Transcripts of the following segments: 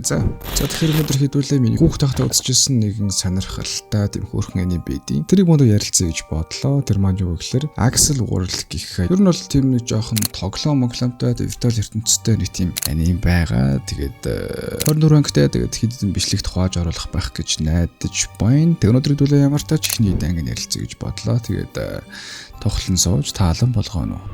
За тэгэхээр өнөөдөр хэдүүлээ миний хүүхд тахта үзчихсэн нэгэн сонирхолтой тийм хөөрхөн анибэдийн тэрийг мөн ярилцъя гэж бодлоо. Тэр маань юу гэхээр Axel World гэх. Ер нь бол тийм нэг жоохон тоглоомтой виртуал ертөнцтэй нэг тийм аним байгаа. Тэгээд 24 ангитай тэгээд хэдэн бичлэгт хувааж оруулах байх гэж найдаж байна. Тэгээд өнөөдөр хэдүүлээ ямар ч чихний данг ярилцъя гэж бодлоо. Тэгээд тоглон сууж таалан болгоно.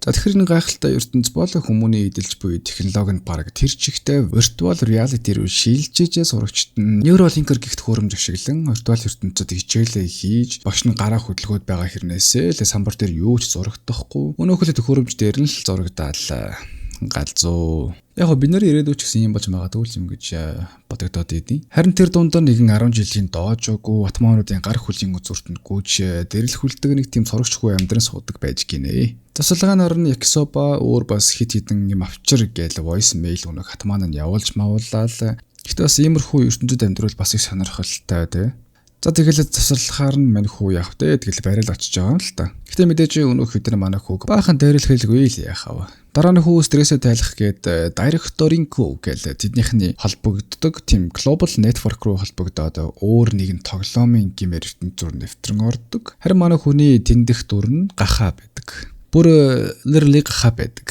За тэгэхээр нэг гайхалтай ертөнц бол хүмүүний эдэлж буй технологи нь бараг тэр чигтээ virtual reality руу шилжиж сурагчид нь Neuralink гихт хөрөмж ашиглан virtual ертөнцөд хичээлээ хийж багш нь гараа хөдөлгөөд байгаа хэрнээсээ л самбар дээр юу ч зурагдахгүй. Өнөөхөлд хөрөмж дээр нь л зурагдаал галзуу. Яг го бид нэр ирээдүйч гэсэн юм болж магадгүй юм гэж бодогдоод идэв. Харин тэр дунд нэгэн 10 жилийн доожоогүй атмаунуудын гар хөлийн үзүүртэнд гүйж дэрэлхүүлдэг нэг тийм сурагчгүй амьдран суудаг байж гинэ. Засалгаанаар нь Yakisoba өөр бас хит хитэн юм авчир гээл voice mail өнөг атмаан нь явуулж мавуулаад. Гэхдээ бас иймэрхүү ертөнцид амьдрал бас их сонирхолтой тий. За тэгэл засалхаар нь мань хүү явах те тэгэл барил очиж байгаа юм л та. Гэтэ мэдээж өнөөх хэдэн манай хүүг баахан дайрлахэлгүй л яхав. Дараа нь хүү стрессээ тайлах гээд директоринг гээл тэднийхний холбогддог тийм global network руу холбогдоод өөр нэгэн тоглоомын гимээр ертөнц зур нэвтрэн ордог. Харин манай хүний тэндэх дүр нь гахаа байдаг. Бүр literally гахаа байдаг.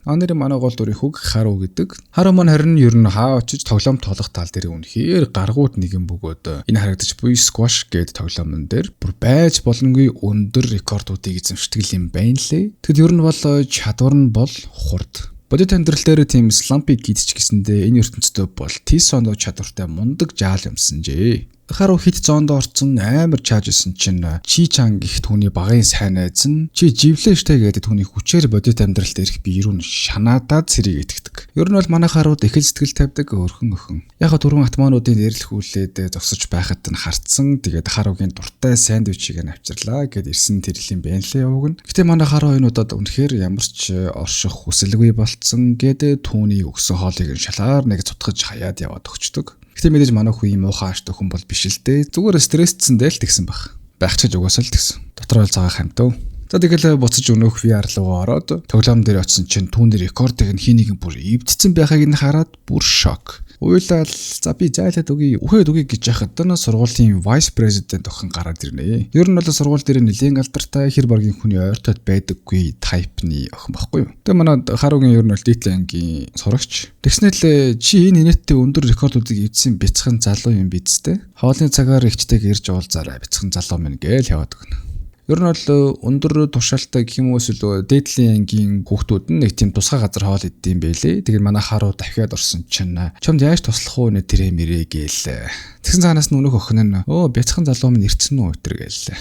Анэр манай гол дүрийн хүүг харуу гэдэг. Харуу маань харин ер нь хаа очиж тоглоом тоолох тал дээр үнэхээр гаргууд нэгэн бөгөөд энэ харагдаж буй squash гэдэг тоглоомн дээр бүр байж боломгүй өндөр рекордуудыг эзэмшдэг юм байна лээ. Тэгэд ер нь бол чадвар нь бол хурд. Бодит амьдрал дээр тийм слампиг гидчих гэсэндээ энэ ертөнцид бол T-son чадвартай мундаг жаал юмсан жээ. Харуу хит зоонд орцсон амар чаажсэн чинь чи чан гих түүний багын сайн найз нь чи живлээ штэ гэдэг түүний хүчээр бодит амьдралд ирэх биерүү нь шанаадаад сэрийг итгэдэг. Ер нь бол манай харууд их сэтгэл тавьдаг өрхөн. Яг дөрвөн атмаануудын дээрлэхүүлээд зогсож байхад нь харцсан. Тэгээд харуугийн дуртай сандвичийг нь авчирлаа гэд ирсэн тэрлийн байна лээ явууг нь. Гэтэ манай харуу энэ удаад үнэхээр ямар ч орших хүсэлгүй болцсон гэдэг түүний өгсөн хоолыг нь шалгаар нэг цутгаж хаяад яваад өгчдөг. Гэтэ мэдээж манай хүү юм уухаа аштай хүн бол биш л дээ. Зүгээр стрессцэн дээр л тэгсэн баг. Байх ч угаасаа л тэгсэн. Дотроо л цагаах хамтав. За тэгэл буцаж өнөөх VR руу ороод тоглоом дээр очисон чинь түүний рекордыг нь хий нэгэн бүр эвдсэн байхыг нь хараад бүр шок. Уйлал за би зайлаад үгүй үхээд үгүй гэж яхад дана сургуулийн vice president охин гараад ирнэ. Ер нь бол сургууль дээр нэлээд алдартай хэр баргийн хүний ойртоод байдаггүй тайпны охин баггүй юу. Тэгээ манай харуугийн ер нь бол дээдлийн сурагч. Тэгснээл чи энэ нэттэй өндөр рекордуудыг эвдсэн бяцхан залуу юм бидтэй. Хоолны цагаар ихчтэйг ирж уулзаарай бяцхан залуу минь гээл яваад өгнө. Ер нь бол өндөр тушаалтай гэх юм уу эсвэл дээдлийн ангийн хүүхдүүд нь нэг тийм тусгай газар хоол идэм байлээ. Тэгээд манай харуу дахиад орсон чинь чамд яаж туслах уу нэ тэрэ мэрэ гээл. Тэгсэн цаанаас нь өнөөх охин нь бяцхан залуу минь ирцэн үү өтер гээл.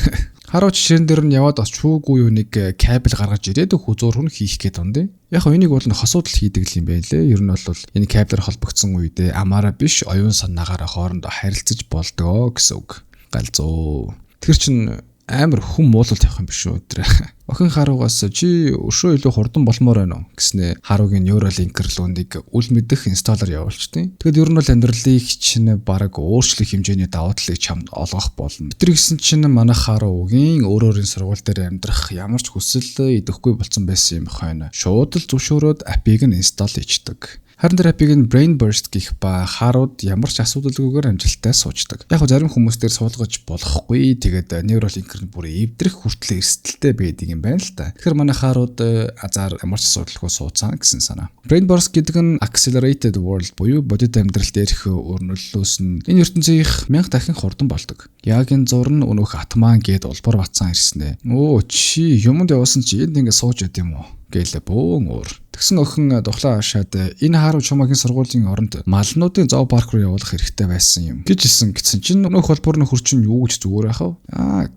Харуу жишээн дээр нь яваад очвгүй юу нэг кабель гаргаж ирээд хүзүүр хүн хийх гээд ондээ. Яг энийг бол хосуудл хийдэг юм байлээ. Ер нь бол энэ кабелээр холбогдсон үедээ амаараа биш оюун санаагаараа хоорондоо харилцаж болдгоо гэсэн үг. Галзуу. Тэр чинь амар хүм муулалт явах юм биш үү өдрөө. Охин харуугаас чи өшөө илүү хурдан болмоор байна уу гэснээ харуугийн Neuralink руу нэг үл мэдэх инсталлер явуулчихтیں۔ Тэгэд ер нь бол амьдралыг чинь бараг өөрчлөх хэмжээний давуу талыг чамд олгох болно. Тэр гэсэн чинь манай харуугийн өөрийн сургууль дээр амьдрах ямар ч хүсэл идэхгүй болсон байсан юм хойно. Шууд л зөвшөөрөөд апыг нь инсталл хийдэг. Харин тэр апыг нь brain burst гэх ба харууд ямар ч асуудалгүйгээр амжилттай суучдаг. Яг зарим хүмүүс дээр суулгаж болохгүй. Тэгээд Neuralink нь бүр эвдрэх хүртэл эрсдэлтэй байдаг юм байна л та. Тэгэхээр манай харууд азар ямар ч асуудалгүй сууцсан гэсэн санаа. Brain burst гэдэг нь accelerated world буюу бодит амьдралд ирэх өрнөллөөс нь энэ ертөнцийнх 1000 дахин хурдан болдог. Яг энэ зур нь өнөөх атман гээд улбар бацсан ирснэ. Чи юмд явуулсан чи энд ингэ сууж яд юм уу? Гэлээ бөөн өөр. Тэгсэн охин духлаа ашаад энэ харуу чумаагийн сургуулийн оронд малнуудын зоо парк руу явуулах хэрэгтэй байсан юм гэжсэн чинь өнөөх холбоорны хурчин юу гэж зүгээр яхав?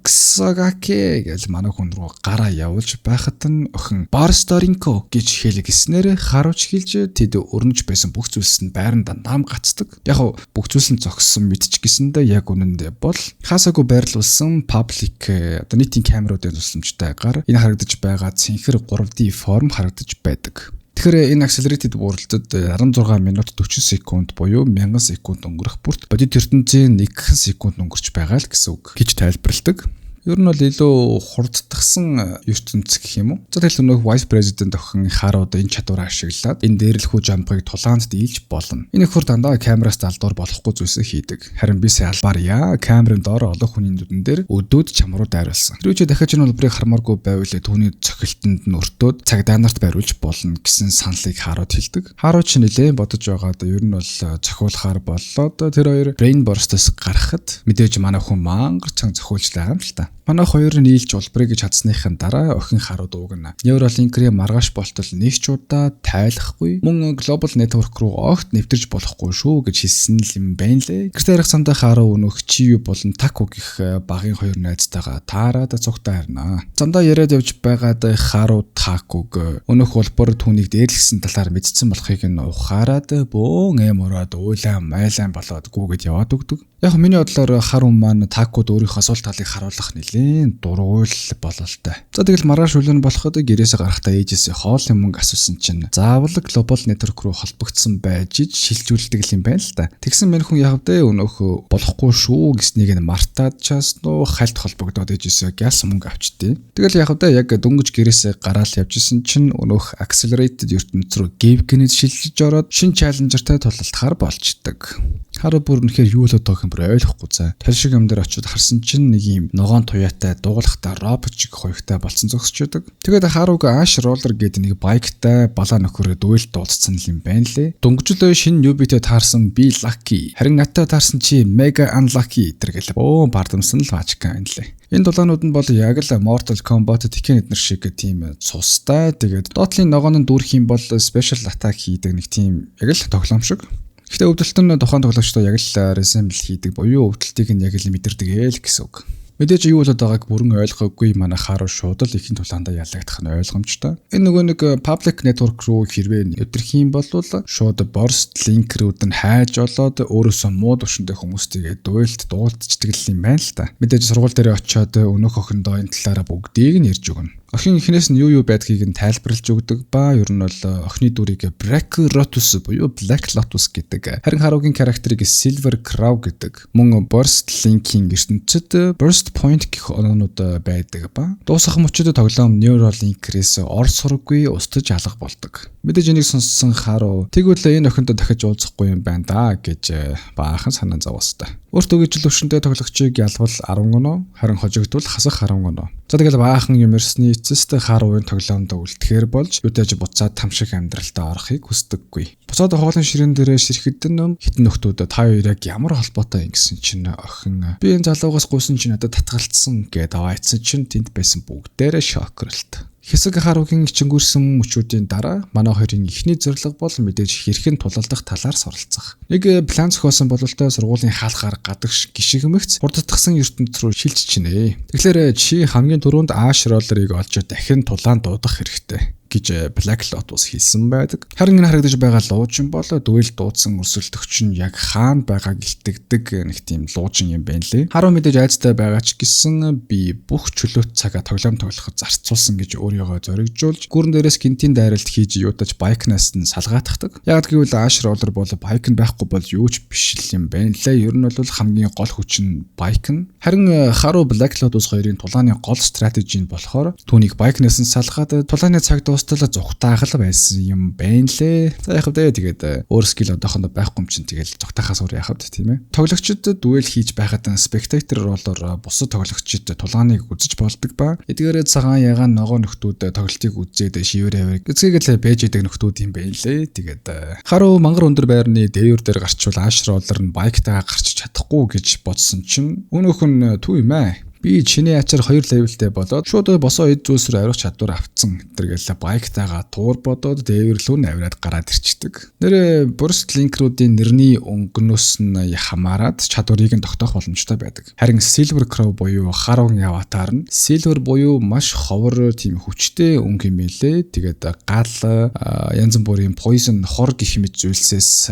Ксагаке гэж манай хүн руу гараа явуулж байхад нь охин барсторинко гэж хэлгэснээр харууч хэлж тэд өрнөж байсан бүх зүйлс нь байранд нам гацдаг. Яг бүх зүйлс нь зогссон мэдчих гисэндээ яг үнэндээ бол хасаагүй байрлуулсан public одоо нийтийн камеруудын тусламжтай гар энэ харагдаж байгаа цэнхэр 3D форм харагдаж байдаг. Тэгэхээр энэ accelerated world-д 16 минут 40 секунд буюу 1000 секунд өнгөрөх бүрт бодит ертөнцийн 1 секунд өнгөрч байгаа л гэсэн үг гэж тайлбарладаг. Ер нь бол илүү хурдтагсан ертөнц гэх юм уу. За тэгэл нөгөө Vice President охин харууд энэ чадвараа ашиглаад энэ дээрлэхүү жампыг тулаанд дийлж болно. Энэ хөр дандаа камераас далдуур болохгүй зүйлсээ хийдэг. Харин би салбарья камерын доор олон хүний нүдэн дээр өдөөд чамруу дайруулсан. Тэрвээ дахиад энэ улбарыг хармааргүй байвал түүний цохилтонд нь өртөөд цагдаа нарт бариулж болно гэсэн саналыг харууд хэлдэг. Харууд ч нэлээд бодож байгаад ер нь бол зохиулахаар боллоо. Тэр хоёр brain burst-оос гарахад мэдээж манай хүн мангар чанга зохиулж байгаа юм л та. Манай хоёр нийлж улбарыг гэж чадсныхын дараа охин харууд уугна. Neuralink-ийн маргааш болтол нэг ч удаа тайлахгүй мөн global network руу огт нэвтэрч болохгүй шүү гэж хэлсэн юм байна лээ. Гэртээ ярих цамдаа харуу өнөх Чию болон Таку гэх багийн хоёр найзтайгаа таарад цугтаа харнаа. Замдаа яриад явж байгаад харуу Такуг өнөх улбар түүнийг дээрлэсэн талаар мэдсэн болохыг нь ухаарад бөөн эмороод уйлаан майлаан болоод гүгэд яваад өгдөг. Яг миний бодлоор харуу маань Такуд өөрийнхөө асуулт талыг харуулах нэлээд дургуйл бололтой. За тэгэл маргааш үлэн болоход гэрээсээ гарахдаа ээжээсээ хоолны мөнгө асуусан чинь заавал глобал нэтворк руу холбогдсон байж шилжүүлдэг юм байна л да. Тэгсэн мань хүн яг дэ өнөөхөө болохгүй шүү гэснийг нь мартаад чаас нөө хальт холбогдоод ээжээсээ гяс мөнгө авчдээ. Тэгэл яг дэ яг дөнгөж гэрээсээ гараал явжсэн чинь өнөөх accelerated ертөнц рүү гівгэнэд шилжиж ороод шин чаленжертай тулалдахаар болчдөг. Харуу бүр үнэхээр юу л одоо хэмбэр ойлгохгүй за. Тэр шиг юм дээр очиод харсан чинь нэг юм ногоон туяатай дуулахтай робот шиг хоёртай болцсон зогсчдаг. Тэгээд харууг Ash Roller гэдэг нэг байктай балаа нөхөрөд дуйлд дуулцсан юм байна лээ. Дөнгөжлөө шинэ Newbie-тэй таарсан би Lucky. Харин надтай таарсан чи Mega Unlucky гэл. Бардамсан л баачка юм лээ. Энэ дулаанууд нь бол яг л Mortal Kombat Tekken эднэр шиг тийм цустай. Тэгээд доотлын ногоонд дүүрэх юм бол special attack хийдэг нэг тийм яг л тоглоом шиг. Гэхдээ өвдөлт нь тухайн тоглогчдоо яг л resemble хийдэг буюу өвдөлтийг нь яг л мэдэрдэг ээл гэсэн үг. Мэдээж юу болоод байгааг бүрэн ойлгоогүй манай харуу шууд л ихэн тулаандаа ялагдах нь ойлгомжтой. Энэ нөгөө нэг public network руу хэрвээ өдрөх юм бол шууд burst link-рүүд нь хайж олоод өөрөөсөө муу төвшөнтэй хүмүүстэйгээ дуйлт дуулдчихдаг юм байна л та. Мэдээж сургууль дээр очиод өнөөх охиндоо энэ талаараа бүгдийг нь ярьж өгнө. Охин ихнээс нь юу байдгийг нь тайлбарлаж өгдөг ба ер нь бол охины дүрийг Black Lotus буюу Black Lotus гэдэг. Харин харуугийн характерыг Silver Crow гэдэг. Мөн Burst Link-ийн ертөнцид Burst Point гэх оноонууд байдаг ба. Дуусах мөчөд тоглоом Neuralink-ээс ор сураггүй устж алга болдог. Мэдээж энийг сонссон харуу тэгвэл энэ охиндоо дахиж уулзахгүй юм байна да гэж баахан санаа зовоостой. Өөртөө гижил өвшөнтэй тоглогчийг ялбал 10 гоноо, харин хожигдвол хасах 10 гоноо. За тэгэл баахан юм ярьсны эцэст харуугийн тоглоомд үлдэхээр болж үдэж буцаад тамшиг амьдралтаа орохыг хүсдэггүй. Буцаад хоолны ширээн дээрээ ширхэдэн хитэн нөхдүүд та хоёр яг ямар холбоотой юм гэсэн чинь охин би энэ залуугаас гуйсан чинь надад татгалцсан гэдэг аваацсан чинь тэнд байсан бүгдээрээ шокорлт. Хэсэг харуугийн ичингүүрсэн мөчүүдийн дараа манай хоёрын эхний зорилго бол мэдээж хэрхэн тулалдах талаар суралцах. Нэг план зохиосон бололтой сургуулийн хаалгаар гадагш гიშгэмэгц хурдтагсан ертөнц рүү шилжиж чинэ. Тэгэхээр чи хамгийн түрүүнд Ash Roller-ыг олж дахин тулаан дуудах хэрэгтэй гэж Black Lotus хэлсэн байдаг. Харин энэ харагдаж байгаа луужин бол дуйл дуудсан өрсөлдөгч нь яг хаана байгааг илтгэдэг нэг тийм луужин юм байна лээ. Харуу мэдээж айцтай байгаа ч гэсэн би бүх чөлөөт цагаа тоглоом тоглоход зарцуулсан гэж өөрийгөө зоригжуулж гүрэн дээрээс гинтийн дайралт хийж юутаж байкнаас нь салгаатахдаг. Яг гэвэл Ash Roller бол байк нь байхгүй бол юу ч биш юм байна лээ. Ер нь бол хамгийн гол хүч нь байк нь. Харин харуу Black Lotus хоёрын тулааны гол стратеги нь болохоор түүнийг байкнаас нь салгаад тулааны цаг дуустал зүгтаахал байсан юм байна лээ. За яг хэвдээ тэгээд өөр скил одоохондоо байхгүй юм чинь тэгэл зүгтаахаас өөр яхав тийм ээ. Тоглогчид дуэл хийж байхад spectator роллоор бусад тоглогчид тулгааныг үзэж болдог ба эдгээрээ цагаан ягаан ногоо нөхдүүд тоглолтыг үзээд шивэрээ эцгээгээл байж идэг нөхдүүд юм байна лээ. Тэгээд харуу мангар өндөр байрны дээвэр дээр гарчвал Ash Roller нь байктайгаа гарч чадахгүй гэж бодсон чинь өнөөх нь түу юм аа. Би чиний ачаар 2 левелтэй болоод шууд босоо эд зүйлсээр ариух чадвар авцсан. Тэргээл байктайгаа туур бодоод дээвэрлүү навраад гараад ирчдэг. Нэр Burst Link-руудын нэрний өнгөнөөс нь хамаарад чадварыг нь тогтоох боломжтой байдаг. Харин Silver Crow буюу харуугийн аватар нь Silver буюу маш ховор тийм хүчтэй өнгө юм элэ. Тэгээд гал янз бүрийн poison хор гэх мэт зүйлсээс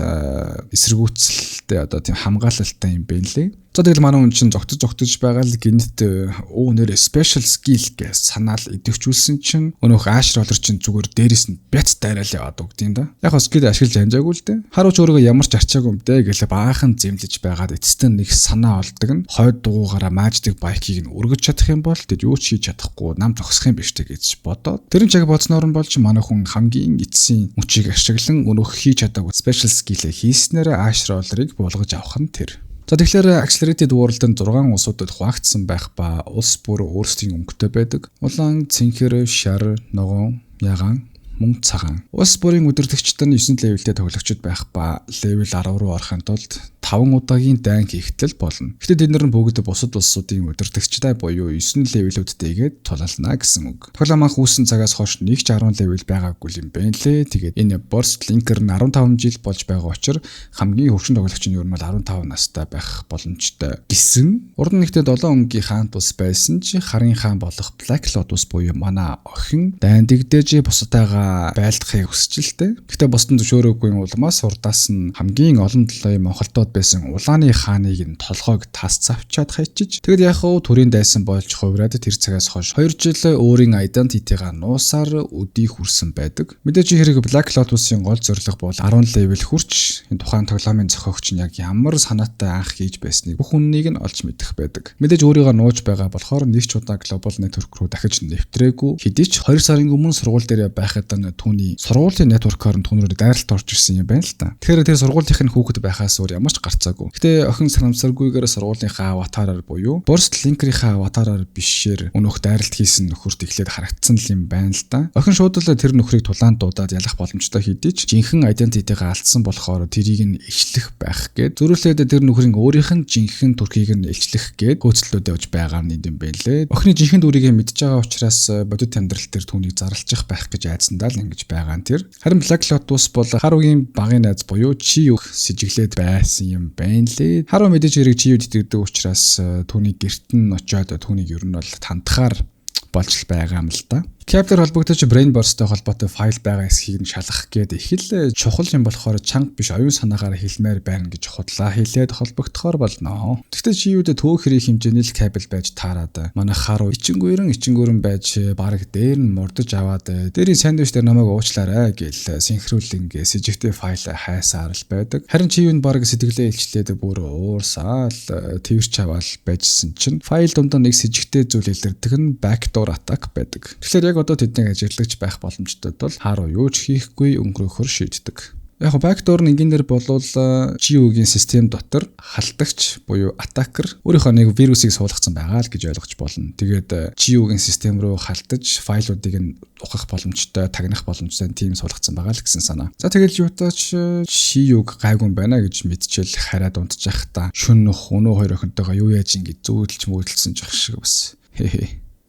эсэргүүцэлтэй одоо тийм хамгаалалтай юм байна лээ. За тэгэл манай хүн чинь зогтож байгаа л гинт нэр special skill гэж санаал идэвхжүүлсэн чинь өнөөх Ash roller чинь зүгээр дээрээс нь бяц дайраал яваад өгдөг юм да. Яг skill ашиглаж амжаагүй л дээ. Харууч өөрийгөө ямар ч арчаагүй юм дээ гэлээ баахан зэмлэж байгаад эцэстэн нэг санаа олдог нь хойд дугуугаараа Magic Bike-ийг нь өргөж чадах юм бол тэд юу ч хийж чадахгүй нам зогсох юм биш тэ гэж бодоод тэр нь яг бодсноор нь болж манай хүн хамгийн эцсийн мөчийг ашиглан өнөөх хийж чадаагүй special skill-ээ хийснээр Ash roller-ыг буулгаж авах нь тэр. За тэгэхээр Accelerated World-д 6 улсуудад хуваагдсан байх ба улс бүр өөрсдийн өнгөтэй байдаг. Улаан, цэнхэр, шар, ногоон, ягаан, мөн цагаан. Улс бүрийн удирдагчид нь 9 левелтэй тоглогчид байх ба левел 10 руу орохын тулд 5 удаагийн дайн хийгтэл болно. Гэхдээ тэд нар бүгд бусад улсуудын удирдагчдаа буюу 9 левелүүдтэйгээд тулална гэсэн үг. Тоглоом анх үүссэн цагаас хойш нэг ч 10 левел байгаагүй юм байна лээ. Тэгээд энэ Burst Linker нь 15 жил болж байгаа учраас хамгийн хөгшин тоглогч нь ер нь 15 настай байх боломжтой гэсэн. Урд нь нэгтээ 7 өнгийн хаант ус байсан ч харын хаан болох Black Lotus буюу манай охин дайн дэгдэж бусдаагаа байлдахыг хүсчихэлтэй. Гэхдээ бусдын зөвшөөрөөгүй улмаас урдаас нь хамгийн олон толгойн Монголдод байсан улааны хааныг нь толгойг тас завчаад хайчиж тэгэд яг хөө төрийн дайсан болж хувраад тэр цагаас хойш 2 жил өөрийн identity-га нуусаар өдий хүрсэн байдаг. Мэдээж хэрэг Black Lotus-ийн гол зорилго бол 10 level хүрч энэ тухайн тоглоомын зохиогч нь яг ямар санаатай анх хийж байсныг бүх үннийг нь олж мэдэх байдаг. Мэдээж өөрийгөө нууж байгаа болохоор нэг ч удаа Global Network руу дахиж нэвтрээгүй. Хэдий ч 2 сарын өмнө сургууль дээр байхад нь түүний сургуулийн network-оор нь түүнээр дайралт орж ирсэн юм байна л та. Тэгэхээр тэр сургуулийнх нь хүүхэд байхаас өөр ямар ч гарцаагүй. Гэтэ охин санамсаргүйгээр сургуулийнхаа аватараар буюу Burst Linker-ийнхаа аватараар бишээр өнөөх дайралт хийсэн нөхөрт эхлээд харагдсан юм байна л да. Охин шууд л тэр нөхрийг тулаан дуудаад ялах боломжтой хэдий ч жинхэнэ identity-га алдсан болохоор тэрийг нь илчлэх байх гээд зөрүүлээд тэр нөхрийн өөрийнх нь жинхэнэ төрхийг нь илчлэх гээд гүйцэлдүүд явж байгаа юм байна лээ. Охины жинхэнэ дүрийг мэдж байгаа учраас бодит амьдрал дээр түүнийг зарлчих байх гэж айдсандаа л ингэж байгаа нь тэр. Харин Black Lotus бол Харугийн багын найз буюу Chi-г сэжиглээд байсан юм байна лээ. Харуу мэдээж хэрэг Chi-г итгэдэг учраас түүний гэрт нь очиод түүнийг ер нь бол тандахаар болж байгаа юм л да. Kepler холбогдож Brain Burst-тэй холбоотой файл байгаа эсхийг нь шалгах гээд их л чухал юм болохоор чанга биш оюун санаагаар хэлмээр байна гэж худлаа хэлээд холбогдохоор болно. Гэхдээ Chi-д төөх хэрэг хэмжээний л кабель байж таарад манай Харуу ичингүүрэн байж баг дээр нь мурдаж аваад дээрийн сандвич дээр намайг уучлаарай гэл синхруулинг сэжигтэй файл хайсаар л байдаг. Харин Chi-д баг сэтгэлээ илчлээд бүр уурсаал твэрч аваад байжсэн чинь файл дундаа нэг сэжигтэй зүйл илэрдэг нь backdoor attack байдаг. Тэгэхээр яг одоо тэднийг ажиглагч байх боломжтой бол Харуу юу ч хийхгүй өнгөрөхөр шийддэг. Яг backdoor нь энгийнээр болвол Chi-гийн систем дотор халтагч буюу attacker өөрийнхөө нэг вирусыг суулгацсан байгаа л гэж ойлгож болно. Тэгээд Chi-гийн систем рүү халтаж файлуудыг нь ухах боломжтой, тагнах боломжтой тийм суулгацсан байгаа л гэсэн санаа. За тэгэл юутаач Chi-г гайгүй юм байна гэж мэдчихэл хараад унтчих та. Шүн нөх өнөө хоёр охинтойгоо юу яаж ингэж зүүдэлж мөдөлсөн жах шиг бас.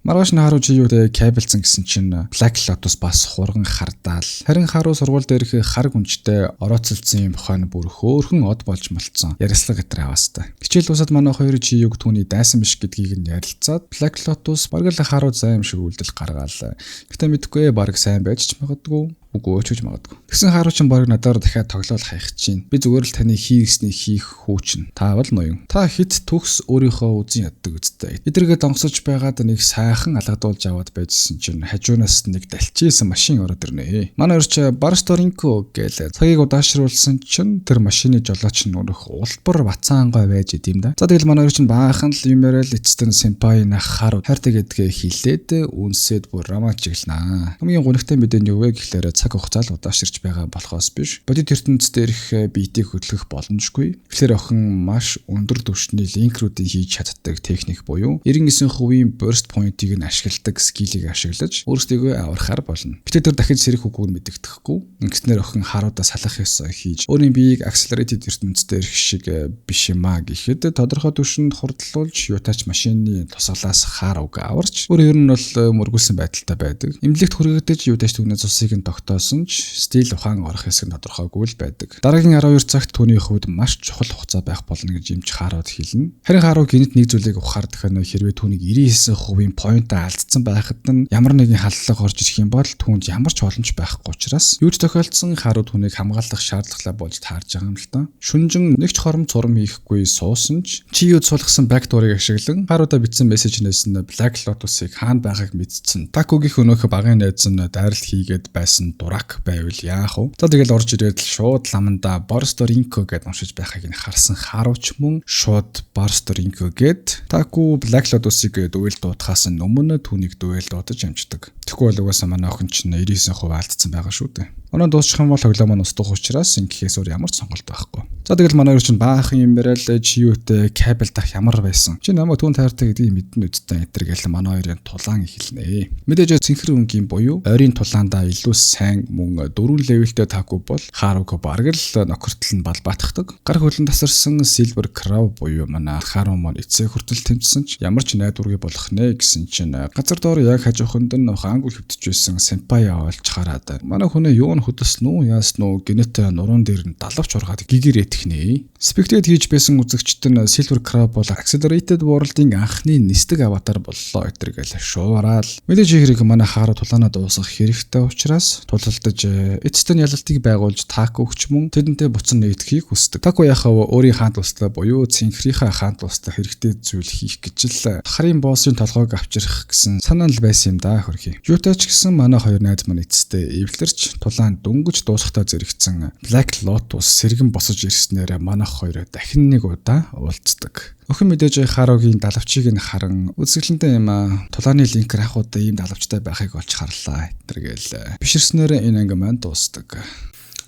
Маргааш нь Харуу Chi-д кабелцсан гэсэн чинь Black Lotus бас хурган хардаал. Харин Харуу сургууль дээрх хар гүнжтэй орооцолцсон юм хойно бүр хөөхөн од болж малцсан. Ярилцлага гэтэр аваастай. Хичээл усад манай хоёр Chi-г түүний дайсан биш гэдгийг нь ярилцаад Black Lotus бараг л Харуу зай юм шиг үйлдэл гаргаал. Гэтэ мэдгүй бараг сайн байж ч магадгүй. Үгүй ч магадгүй. Тэгсэн Харуу чинь баг надаар дахиад тоглоул хаях чинь. Би зүгээр л таны хийгснийг хийх хүүчин. Таавал ноён. Та хит төгс өөрийнхөө үзэн яддаг үсттэй. Эдэргээ донсож байгаад нэг сайхан алгадуулж аваад байжсэн чинь хажуунаас нэг далчижсэн машин ороод ирнэ. Манай өрч Барсторинко гээл цагийг удаашруулсан чинь тэр машины жолооч нь өрөх улбар бацаангой байж идэм да. За тэгэл манай өрч нь баахан л юм яриад эцэстэн сэмпай нах Харуу хайртай гэдгээ хилээд үнсээд бүр рамаачлнаа. Хамгийн гонигтай мэдээ нь юу вэ гэхлээр цаг хугацаа л удааширч байгаа болохоос биш. Бодит ертөнцийн дээрх биетийг хөдлөх боломжгүй. Тэгэхээр охин маш өндөр түвшний линкруудыг хийж чаддаг техник буюу 99% burst point-ийг нь ашигладаг скиллийг ашиглаж өөрсдийгөө аврахаар болно. Гэтэ тэр дахиж сэрэх үгүйг мэдэгдэхгүй. Ингэснээр охин Харуудаа салах ёсоо хийж өөрийн биеийг accelerated ертөнцийн дээрх шиг биш юм а гэхэд тодорхой түвшинд хурдлуулж юутаач машины тусгалаас Харууг аварч өөр ер нь бол мөргүүлсэн байдалтай байдаг. Имлэгт хүрэгдэж юутаач түүний цусыг нь тогтоож тогтоосон ч стил ухаан орох хэсэг нь тодорхойгүй л байдаг. Дараагийн 12 цагт түүний хувьд маш чухал хугацаа байх болно гэж эмч Харууд хэлнэ. Харин Харуу гинт нэг зүйлийг ухаардах нь хэрвээ түүнийг 99% поинтаа алдсан байхад нь ямар нэгэн халдлага орж ирэх юм бол түүнд ямар ч боломж байхгүй учраас юу ч тохиолдсон Харуу түүнийг хамгаалах шаардлагатай болж таарж байгаа юм л та. Шүнжин нэг ч хором цурам хийхгүй суусан ч чи юу суулгасан бэкдорыг ашиглан Харуудаа бичсэн мессежнээс нь Black Lotus-ыг хаана байгааг мэдсэн. Такугийн өнөөх багын найз нь дайралт хийгээд байсан дурак байвал яах вэ? За тэгэл орж ирээд л шууд ламанда Borstor-Inco гэдээ уншиж байхыг нь харсан Харууч мөн шууд Borstor-Inco гээд Таку Black Lotus-ыг дуэл дуудахаас өмнө түүнийг дуэл дуудаж амждаг. Тэгэхгүй бол угаасаа манай охин чинь 99% алдсан байгаа шүү дээ. Оноо дуусчих юм бол хоглоо маань устдах учраас ингэхээс өөр ямар ч сонголт байхгүй. За тэгэл манай хоёр чинь баахан юм барайл чи юутэй кабель дах ямар байсан. Чи намайг түн таартай гэдгийг мэднэ үсттэй гэтэр гээл манай хоёрын тулаан эхэлнэ. Мэдээж цэнхэр өнгийн буюу ойрын тулаандаа илүү сайн мөн 4 левелтэй Таку бол Харуг бараг л нөхөртөл нь балбаатахдаг. Гар хөлн тасарсан Silver Crow буюу манай Харуу маань эцэг хүртэл тэмцсэн ч ямар ч найдваргүй болох нэ гэсэн чинь газар доор яг хажууханд нь хаангуй хөвтөж байсан Senpai олж хараад манай хүнээ юу хөдөлсөн үү яасан уу генет нуруунд дээр нь далавч ургаад гигэр этгэнэ. Spectate хийж байсан үзэгчд нь Silver Crow бол Accelerated World-ийн анхны нисдэг аватар боллоо гэтэргээл шуурал. Мэдээж хэрэг манай Харуу тулаанаа дуусгах хэрэгтэй учраас тулалдаж эцэстэн ялалтыг байгуулж Таку өгч мөн тэдэнтэй буцан нэгдэхийг хүсдэг. Таку яхав өөрийн хаант туслаа буюу цэнхрийнхаа хаант туслах хэрэгтэй зүйл хийх гэж л харын боссын толгойг авчрах гэсэн санаа л байсан юм да хөрхий. Юутай ч гэсэн манай хоёр найз маань эцэстээ эвлэрч тулаан дөнгөж дуусахтаа зэрэгцэн Black Lotus сэргэн босож ирснээр манай хоёр дахин нэг удаа уулздаг. Охин мэдээж Харугийн далавчийг нь харан үзэсгэлэнтэй юм тулааны линкер ахуудаа ийм далавчтай байхыг олж харлаа. Тэргээл биширснээр энэ анги маань дуусдаг.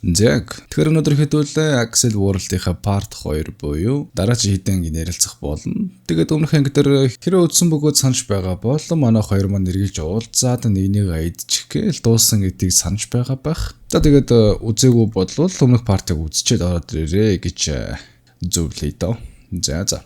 Зэг. Тэгэхээр өнөөдөр хэдүүлээ Axel World-ийн part 2 буюу дараагийн хэдэн анги ярилцах болно. Тэгээд өмнөх анги дээр хэрэг үдсэн бөгөөд санаж байгаа бол манай хоёр маань эргэлж уулзаад нэг айдчих гээл дуусан гэдгийг санаж байгаа байх. За тэгээд үзээгүй бодлоо өмнөх партыг үзчихэд ороод ирээ гэж зөвлөе дөө. За.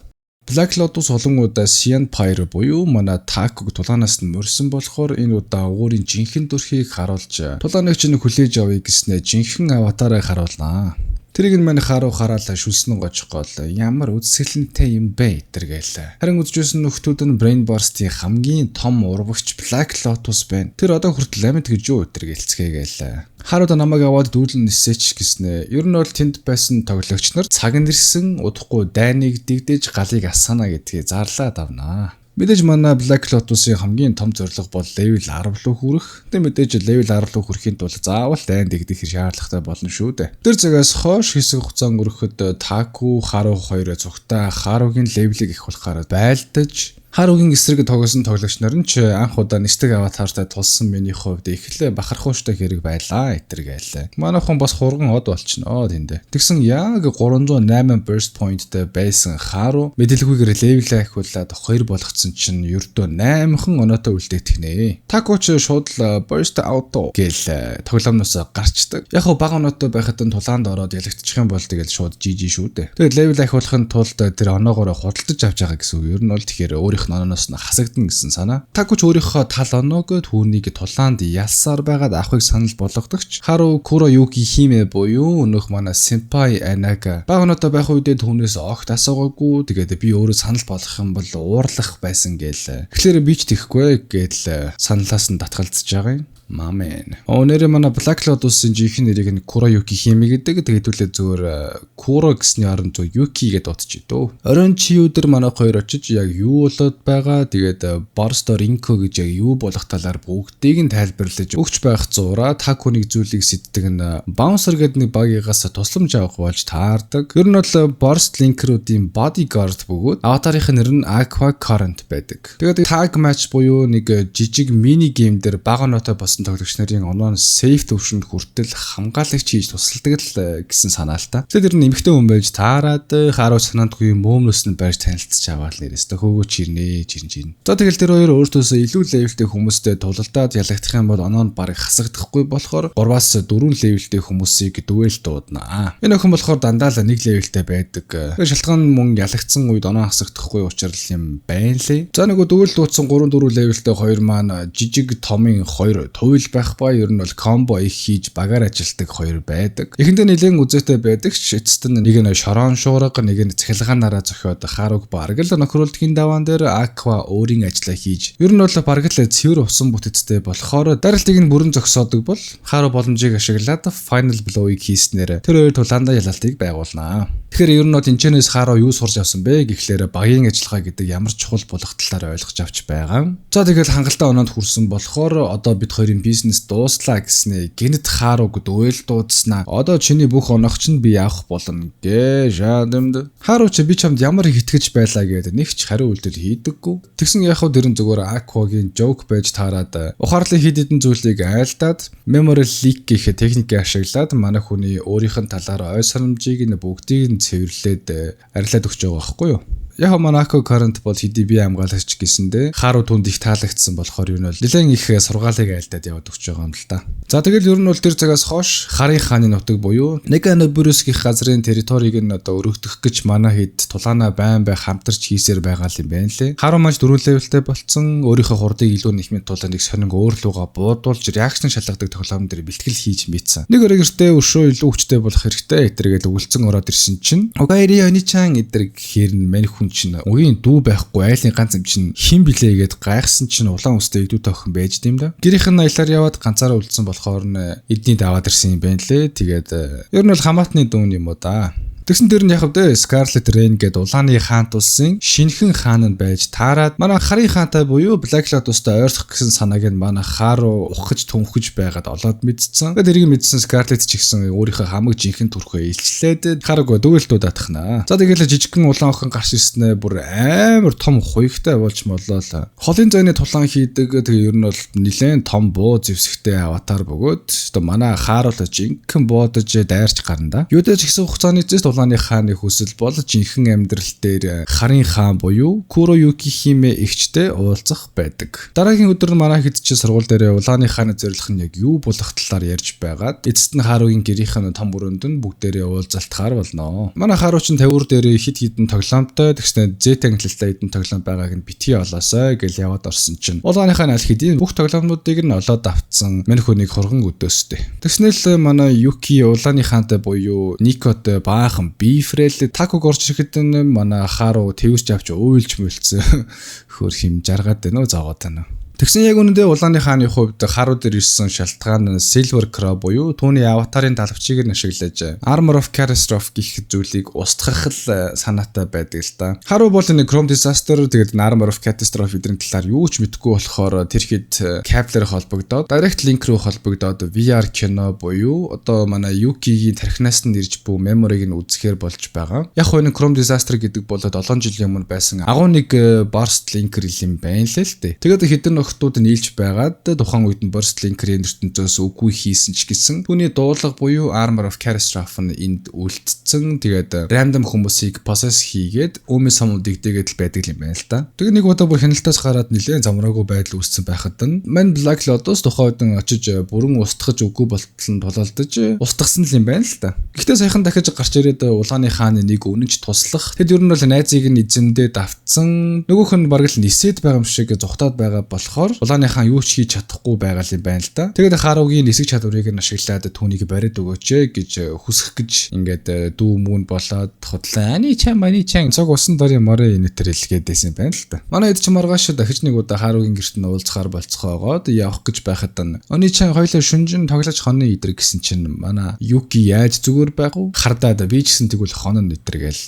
Black Lotus олон удаа Cyan Pyre буюу манай Taku тулаанаас нь мөрсөн болохоор энэ удаа өөрийн жинхэнэ төрхийг харуулж тулааныг чинь хүлээж авъя гэснээр жинхэнэ аватарыг харуулнаа. Тэрийг нь манай Харуу хараалаа шүлснэн гочих гол ямар үзэсгэлэнтэй юм бэ тэргээл. Харин үзчихсэн нөхдүүд нь Brain Burst-ийн хамгийн том урвагч Black Lotus байна. Тэр одоо хүртэл ламент гэж юу тэргэлцгээгээл. Харууд намайг аваад дүүлэн нисээч гэснэ. Ер нь бол тэнд байсан тоглогч нар цаг нэрсэн удахгүй дайныг дэгдэж галыг асаана гэдгийг зарлаад авнаа. Мэдээж манай Black Lotus-ийн хамгийн том зорилго бол level 10 руу хүрэх. Тэ мэдээж level 10 руу хүрэхийн тулд заавал дайн дэгдэх шаардлагатай болно шүү дээ. Тэр цагаас хойш хэсэг хугацаанд өрөхөд Таку Харуу хоёроо зүгтээ Харугийн level-ийг их болохоор байлдаж Харугийн эсрэг тоглосон тоглогч нар нь ч анх удаа нисдэг аватартай тулсан миний хувьд их л бахархууштай хэрэг байлаа гэтэргээл. Манайхан бас хурган од болчихноо тэндэ. Тэгсэн яг 308 burst pointтэй байсан Харуу мэдээлгүйгээр левел ахиулаад 2 болгоцсон чинь ердөө 8хан оноотой үлдээдэг нэ. Таку ч шууд л burst auto гээл тоглоомноос гарчдаг. Яг бага оноотой байхад нь тулаанд ороод ялагдчих юм бол тэгэл шууд GG шүү дээ. Тэгээд левел ахиулахын тулд тэр оноогоороо худалдаж авч байгаа гэсэн үг. Ер нь бол тэгэхээр өөрийнх нь оноос нь хасагдана гэсэн санаа. Таку ч өөрийнхөө тал оноог түүнийг тулаанд ялсаар байгаад авахыг санал болгодогч Харуу Kuroyuki Hime буюу өнөөх манай Senpai Anaga бага оноотой байх үедээ түүнээс огт асуугаагүй. Тэгээд би өөрөө санал болгох юм бол уурлах байсан гээл. Тэгэхээр би ч тэхгүй гээл саналаас нь татгалзаж байгаа юм. Мамен. Өнөөдөр манай Black Lotus-ын жинхэнэ нэрийг нь Kuroyuki Hime гэдэг. Тэгтүүлээ зүгээр Kuro гэсний оронд зөв Yuki гэдээ дуудчихъя дөө. Орон чи өдөр манай хоёр очиж яг юу болоод байгаа. Тэгээд Borstor-Inco гэж яг юу болох талаар бүгдийг нь тайлбарлаж өгч байх зураа Taku-nig зүйлийг сэддэг нь Bouncer гэдэг нэг багийнгаас тусламж авах болж таардаг. Ер нь бол Borstor-Link-руудын bodyguard бөгөөд аватарын нэр нь Aqua Current байдаг. Тэгээд tag match буюу нэг жижиг мини гейм дээр бага оноотой тоглогч нарын оноо сейф төвшөнд хүртэл хамгаалагч хийж тусалдаг л гэсэн санаа л та. Тэгэхээр тэр нэмэгтэй хүн байж таарад Харуу санаандгүй мөөмнөөс нь барьж танилцж аваад нэрээс хөвгөч ирнэ. За тэгэл тэр хоёр өөртөөсөө илүү левелтэй хүмүүстэй тулалдаад ялагдах юм бол оноо нь барыг хасагдахгүй болохоор 3-аас 4 левелтэй хүмүүсийг дуэл дуудана. Энэ охин болохоор дандаа л 1 левелтэй байдаг. Тэр шалтгаан мөн ялагдсан үед оноо хасагдахгүй учраас юм байна лээ. За нөгөө дуэл дуудсан 3-4 левелтэй хоёр маань жижиг томын 2 туйл байх ба ер нь бол комбо их хийж багаар ажилтдаг хоёр байдаг. Эхэндээ нэлээд үзээтэй байдаг ч эцэст нь нэг нь шорон шуурга, нэг нь цахилгаанаараа зохиод харуг бараг л нөхрөлтгийн даваан дээр Aqua өөрийн ажлаа хийж ер нь бол бараг л цэвэр усан бүтэцтэй болохоор даралтыг нь бүрэн зогсоодог бол хару боломжийг ашиглаад final blow-ыг хийснээр тэр хоёр тулаандаа ялалтыг байгуулнаа. Тэгэхээр ер нь бол энэчнээс харуу юу сурч авсан бэ гэхлээр багийн ажиллагаа гэдэг ямар чухал болох талаар ойлгож авч байгаа. За тэгэл хангалттай оноонд хүрсэн болохоор одоо бид хоёрын бизнес дууслаа гэснээ гэнэт хааруг дөөл дуудснаа. Одоо чиний бүх оноог чинь би авах болно гэ жаадамд. Харуу чи би чамд ямар их итгэж байлаа гэдэг нэг ч хариу үйлдэл хийдэггүй. Тэгсэн яг хөө дэрэн зүгээр Aqua-гийн joke байж таарад ухаарлын хэд хэдэн зүйлийг айлдаад memory leak гэх техникийг ашиглаад манай хүний өөрийнх нь талаар ой санамжийг нь бүгдийг цэвэрлээд арилаад өгч байгаа байхгүй юу? Яг Monaco Current бол хэдий бие хамгаалагч гэсэндээ харуу түнд их таалагдсан болохоор юу нь бол нэлээд их сургаалыг айлдаад яваад өгч байгаа юм л да. За тэгэл ер нь бол тэр цагаас хойш Харын хааны нутаг буюу Неганобюрских газрын территорийг нь одоо өргөдөх гэж манай хэд тулаана байн хамтарч хийсээр байгаа юм байна лээ. Харуу маш дөрвөн левелтэй болцсон өөрийнхөө хурдыг илүү нэхмийн тулд нэг сонин өөр луга буудуулж реакшн шалгадаг тоглоом дээр бэлтгэл хийж мэдсэн. Нэг өргөртэй өшөө илүү хүчтэй болох хэрэгтэй эдэргээд өвлцөн ороод ирсэн чинь Окайри Оничан эдэр гэхээр мань чинь үгийн дүү байхгүй айлын ганц юм чинь хин блэ гэд гайхсан чинь улаан үстэй идүү тохин байж дим да. Гэрийнх нь аялаар яваад ганцаараа үлдсэн болохоор эдний даваад ирсэн юм байна лээ. Тэгээд ер нь бол хамаатны дүүн юм уу да. Тэгсэн дээр нь яг вэ Scarlet Rain гэдэг улааны хаант улсын шинэхэн хаан нь байж таарад манай Харын хаантай буюу Black Lotus-тай ойртох гэсэн санааг нь манай Харуу ухаж түнхэж байгаад олоод мэдсэн. Тэгээд тэрийг мэдсэн Scarlet ч гэсэн өөрийнхөө хамаг жинхэнэ төрхөө илчлээд Хараг дөгөлтүүд атахнаа. За тэгээд жижигхэн улаан охин гарч ирснээр бүр амар том хуйгтай болж моллоо. Холын зайны тулаан хийдэг тэгээ ер нь бол нэлээд том буу зэвсэгтэй аватар бөгөөд одоо манай Харуу л жинхэнэ буудаж дайрч гарна да. Юудаж ихсэн хугацааны зэст улааны хааны хүсэл бол жинхэнэ амьдрал дээр Харын хаан буюу Kuroyuki Hime эгчтэй уулзах байдаг. Дараагийн өдөр манай хэд ч сургууль дээр улааны хааны зорилго нь яг юу болох талаар ярьж байгаад эцэст нь Харугийн гэрийнхэн том бүрөнд нь бүгдээрээ уулзалтахаар болно. Манай Харуу ч тавиур дээр хит хитэн тоглоомтой тэгснэ Z ангиллалтай хитэн тоглоом байгааг нь битгий олоосой гэж яваад орсон чинь улааны хаан аль хэдийн бүх тоглоомнуудыг нь олоод авцсан мань хүнийг хурган өдөөстэй. Тэгснээл манай Yuki улааны хаантай буюу Никотой баахан бифрэл тако горч ирэхэд манай Харуу твэрч авч уйлж мөлцсөн хөр хим жаргаад байна уу зоогоод байна. Тэгсэн яг үнэндээ улааны хааны хувьд Харуу дээр ирсэн шалтгаан Silver Crow буюу түүний аватарын талбчийг нь ашиглаж Armor of Catastrophe гэх зүйлийг устгах л санаатай байдаг л да. Харуу бол энэ Chrome Disaster тэгээд Armor of Catastrophe эдгээр талаар юу ч мэдэхгүй болохоор тэр хэд Kepler холбогдоод Direct Link руу холбогдоод VR кино буюу одоо манай Yuki-гийн тархинаас нь ирж буй memory-г нь үзэхээр болж байгаа. Яг энэ Chrome Disaster гэдэг бол 7 жилийн өмнө байсан агуу нэг burst linker юм байна л дээ. Тэгээд хэдэн охтууд нийлж байгаад тухайн үед нь burst link-ийн ертөнцөөс үгүй хийсэн ч гэсэн түүний дуулга буюу Armor of Catastrophe нь энд үлдсэн. Тэгээд random хүмүүсийг possess хийгээд өөмөө самуудыг дээгээд л байдаг юм байна л да. Тэгээд нэг удаа бүр хяналтаас гараад нэлээд замраагүй байдал үүссэн байхад нь Man Black Lotus тухайн үед очиж бүрэн устгах үгүй болтол нь тулалдаж устгасан юм байна л да. Гэхдээ саяхан дахиж гарч ирээд улааны хааны нэг үнэнч туслах. Тэд ер нь бол найзыг нь эзэндээ давтсан. Нөгөөх нь бараг л нисээд байгаа юм шиг зүхтаад байгаа болохоор улааны хаан юу ч хийж чадахгүй байгаа юм байна л да. Тэгээд Харугийн нисэх чадварыг нь ашиглаад түүнийг бариад өгөөч гэж хүсэх гэж ингээд дүү мөн болоод худлаа. Ани чам цог усан дарын морын инэтэр илгээдсэн байна л да. Манай хэд ч маргааш дахиж нэг удаа Харугийн гэрт нь уулзахаар болцохоогоод явах гэж байхад нь Они чам хоёлоо шүнжин тоглож хоны идэр гэсэн чинь манай Yuki яаж зүгээр байх вэ? Хардаад би ч гэсэн тэгвэл хоноо нэтэр гээл.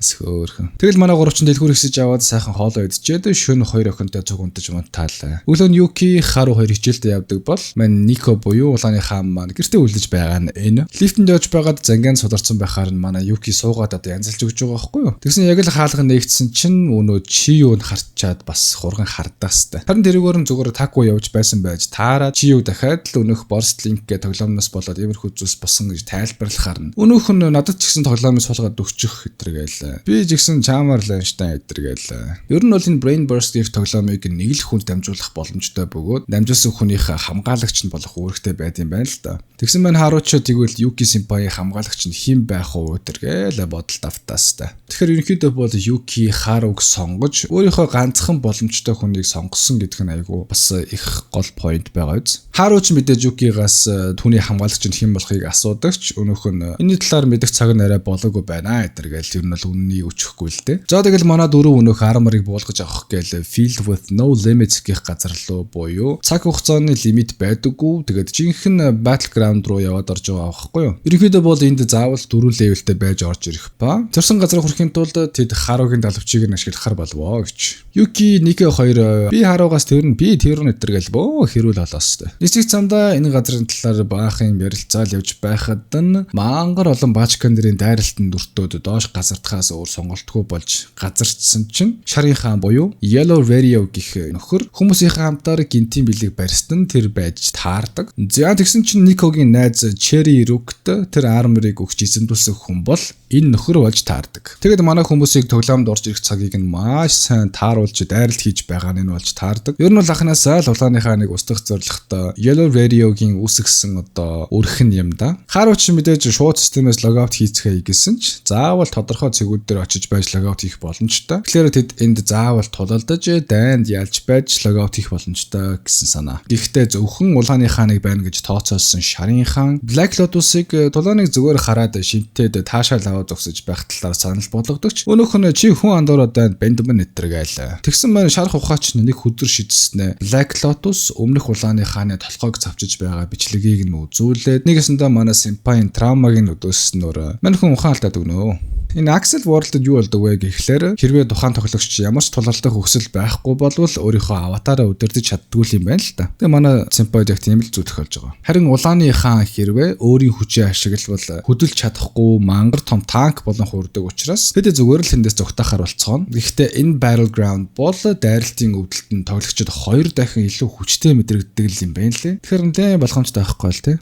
Хөөхөн. Тэгэл манай гуравчин дэлгүүр хэсэж аваад сайхан хоолоо идчихэд шөнө хоёр охинтой цуг унтаж мунтаалаа. Өглөө нь Yuki Харуу хоёр хичээлдээ явдаг бол мань Нико буюу улааны хаан маань гэртээ үлдэж байгаа нь энэ. Лифтэнд явж байгаад зангаан сударсан байхаар нь манай Yuki суугаад одоо янзалж өгч байгаа байхгүй юу. Тэгсэн яг л хаалга нээгдсэн чинь өнөө чи юу н харчаад бас хурган хардаастай. Харин тэрүүгээр нь зүгээр тако явж байсан байж таараа чи юу дахиад л өнөөх Burst Link гэх тоглоомноос болоод иймэрхүү зүйлс босон гэж тайлбарлахаар нь өнөөх нь надад ч гэсэн тоглоомыг суулгаад өгчих хэтэргээл гэлээ. Би жигсэн чамаар Лайнштайн эдэргээл. Ер нь бол энэ Brain Burst гэх тоглоомыг нэг л хүн дамжуулах боломжтой бөгөөд дамжуулсан хүнийхээ хамгаалагч нь болох үүрэгтэй байд юм байна л да. Тэгсэн мань Харучо тэгвэл Юки Симпай хамгаалагч нь хэн байх уу гэдэргээл бодолд автаастай. Тэгэхээр ерөнхийдөө бол Юки Харуг сонгож өөрийнхөө ганцхан боломжтой хүнийг сонгосон гэдэг нь айгүй бас их гол point байгаа биз. Харуч мэдээж Юкигаас түүний хамгаалагч нь хэн болохыг асуудагч өнөөх нь энэ талаар мэдэх цаг нь арай болоогүй байна гэдэргээл ер нь бол үнний өчөхгүй л дээ. За тэгэл манай дөрөв өнөөх арморыг буулгаж авах гээл Field with No Limits гэх газар руу буюу цаг хугацааны лимит байдаггүй. Тэгээд жинхэнэ Battleground руу яваад орж байгаа байхгүй юу. Ерөнхийдөө бол энд заавал 4 левелтэй байж орж ирэх ба зорсон газар хүрэхийн тулд тэд Харугийн далавчийг нь ашиглахар болвоо гэж. Юки 1-2 би Харугаас тэрнэ би тэр нэтэргээл бөө хэрүүл олоостой. Нисэх замдаа энэ газрын талаар баахан ярилцаал явж байхад нь мангар олон баачкан нэрийн дайралтанд өртөөд доош газардхаас өөр сонголтгүй болж газарчсан чинь Шарын хаан буюу Yellow Radio гэх нөхөр хүмүүсийнхээ хамтаар гинтийн бэлэг барьсан нь тэр байж таардаг. За тэгсэн чинь Никогийн найз Cherry Rook тэр арморыг өгч эзэмдүүлсэн хүн бол энэ нөхөр болж таардаг. Тэгэд манай хүмүүсийг тоглоомд орж ирэх цагийг нь маш сайн тааруулж дайралт хийж байгаа нь болж таардаг. Ер нь бол анханасаа л улааныхаа нэг устгах зорилготой Yellow Radio-гийн үүсгэсэн одоо өрхөн юм да. Харуч мэдээж шууд системээс логаут хийцгээе гэсэн ч заавал тодорхой цэгүүд дээр очиж байж логаут хийх боломжтой. Тэгэхээр тэд энд заавал тулалдаж дайнд ялж байж логаут хийх боломжтой гэсэн санаа. Гэхдээ зөвхөн улааны хааныг байна гэж тооцоолсон Шарын хаан Black Lotus-ыг тулааныг зүгээр хараад шимтээд таашаал аваад зогсож байх талаар санал болгодогч өнөөх нь чи хүн андуураад Бендман нэтэргээл. Тэгсэн маань шарах ухаач нэг өдөр шийдснэ Black Lotus өмнөх улааны хааны толгойг цавчиж байгаа бичлэгийг нь үзүүлээд нэгэсэндээ манай Симпайн травмагийн өдөөснөөр мань хүн ухаан алдаад өгнө. Энэ Axel World-д юу болдог вэ гэхлээр хэрвээ тухайн тоглогч ямар ч тулалдах хүсэл байхгүй болвол өөрийнхөө аватараа удирдах чаддгүй юм байна л да. Тэгээ манай Симпайд яг тийм л зүйл тохиолж байгаа. Харин улааны хаан хэрвээ өөрийн хүчээ ашиглавал хөдөлж чадахгүй мангар том танк болон хуурдаг учраас бид зүгээр л тэндээс зогтоохоор болцгоно. Гэхдээ энэ Battleground бол дайралтын өвдөлтөнд тоглогчид 2 дахин илүү хүчтэй мэдрэгддэг юм байна лээ. Тэгэхээр нэлээд боломжтой байхгүй л те.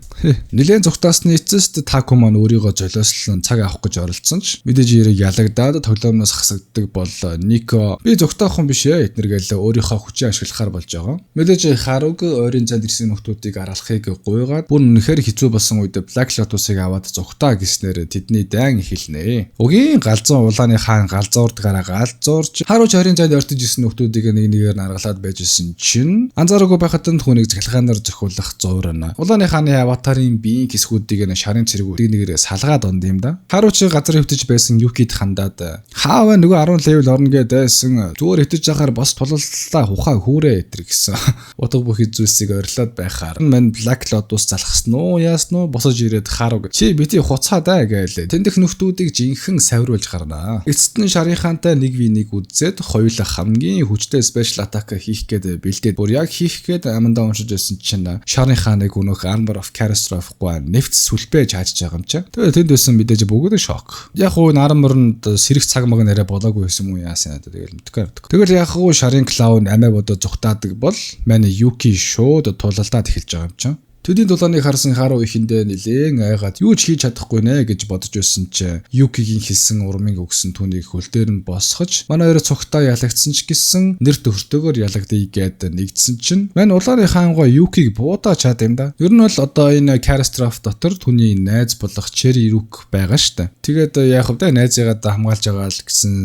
Нэлээд зогтоосны эцэст Таку маань өөрийгөө золиослон цаг авах гэж оролцсон ч мэдээж яриг ялагдаад тоглоомноос хасагддаг бол Нико би зогтоох хүн биш ээ эднэргээл өөрийнхөө хүчээ ашиглахаар болж байгаа. Мэдээж Харуг ойрын занд ирсэн нөхдүүдийг аргалахыг гуйгаад бүр үнэхээр хэцүү болсон үед Black Lotus-ыг аваад зогтоо гэснээр тэдний дайн эхэлнэ. Өгийн галзуу улааны хаан галзуурдгаараа галзуурч Харуч ойрын занд ортож ирсэн нөхдүүдийг нэгээр нь аргалаад байжсэн чинь анзаараагүй байхад нь түүнийг захилгаанаар зохиулах зуурна. Улааны хааны аватарын биеийн хэсгүүдийг нь шарын цэргүүдийг нэгээр салгаад онд юм да. Харуч газар хөвтөж байсан Юкид хандаад хаава нөгөө 10 левел орно гэдээсэн зүгээр хитэж яхаар бас тулалдлаа ухаа хүүрээ этэр гэсэн. Утга бүх зүйлсийг ойрлоод байхаар мань Black Lotus залхсан уу яасан уу босож ирээд Харуг чи бити хуцаа даа гээл тэндх нөхдүүдийг жинхэнэ савируулж гарнаа. Эцэст нь Шарын хаантай 1v1 үзээд хоёулаа хамгийн хүчтэй special attack хийх гээд бэлдээд бүр яг хийх гээд амандаа уншиж байсан чинь Шарын хааныг өнөөх Armor of Catastrophe-гүй нефт сүлбээ чаажж байгаа юм чаа. Тэгээд тэнд байсан мэдээж бүгд шок. Яг уу Арморнд сэрэг цаг маг нэрэ болоогүй байсан юм уу яасан тэгэл мэдгүй. Тэгэл яг уу Шарын клаун амиа бодо зүхтаадаг бол манай Юки шууд тулалдаад эхэлж байгаа юм чинь. Төдийн дулааныг харсан Хару ихэндээ нилээн айгаад юу ч хийж чадахгүй нэ гэж бодож байсан чи Юкигийн хэлсэн урмыг өгсөн түүнийг хөл дээр нь босгож манай хоёр цогтаа ялагдсан ч гэсэн нэр төвөртөөгөр ялагдъя гэд нэгдсэн чинь мань улааны хаангаа Юкиг буудаа чад юм да. Ер нь бол одоо энэ Catastrophe дотор түүний найз болох Cherry Rook байгаа штэ. Тэгээд яг хөвдөө найзыгаа хамгаалж байгаа л гэсэн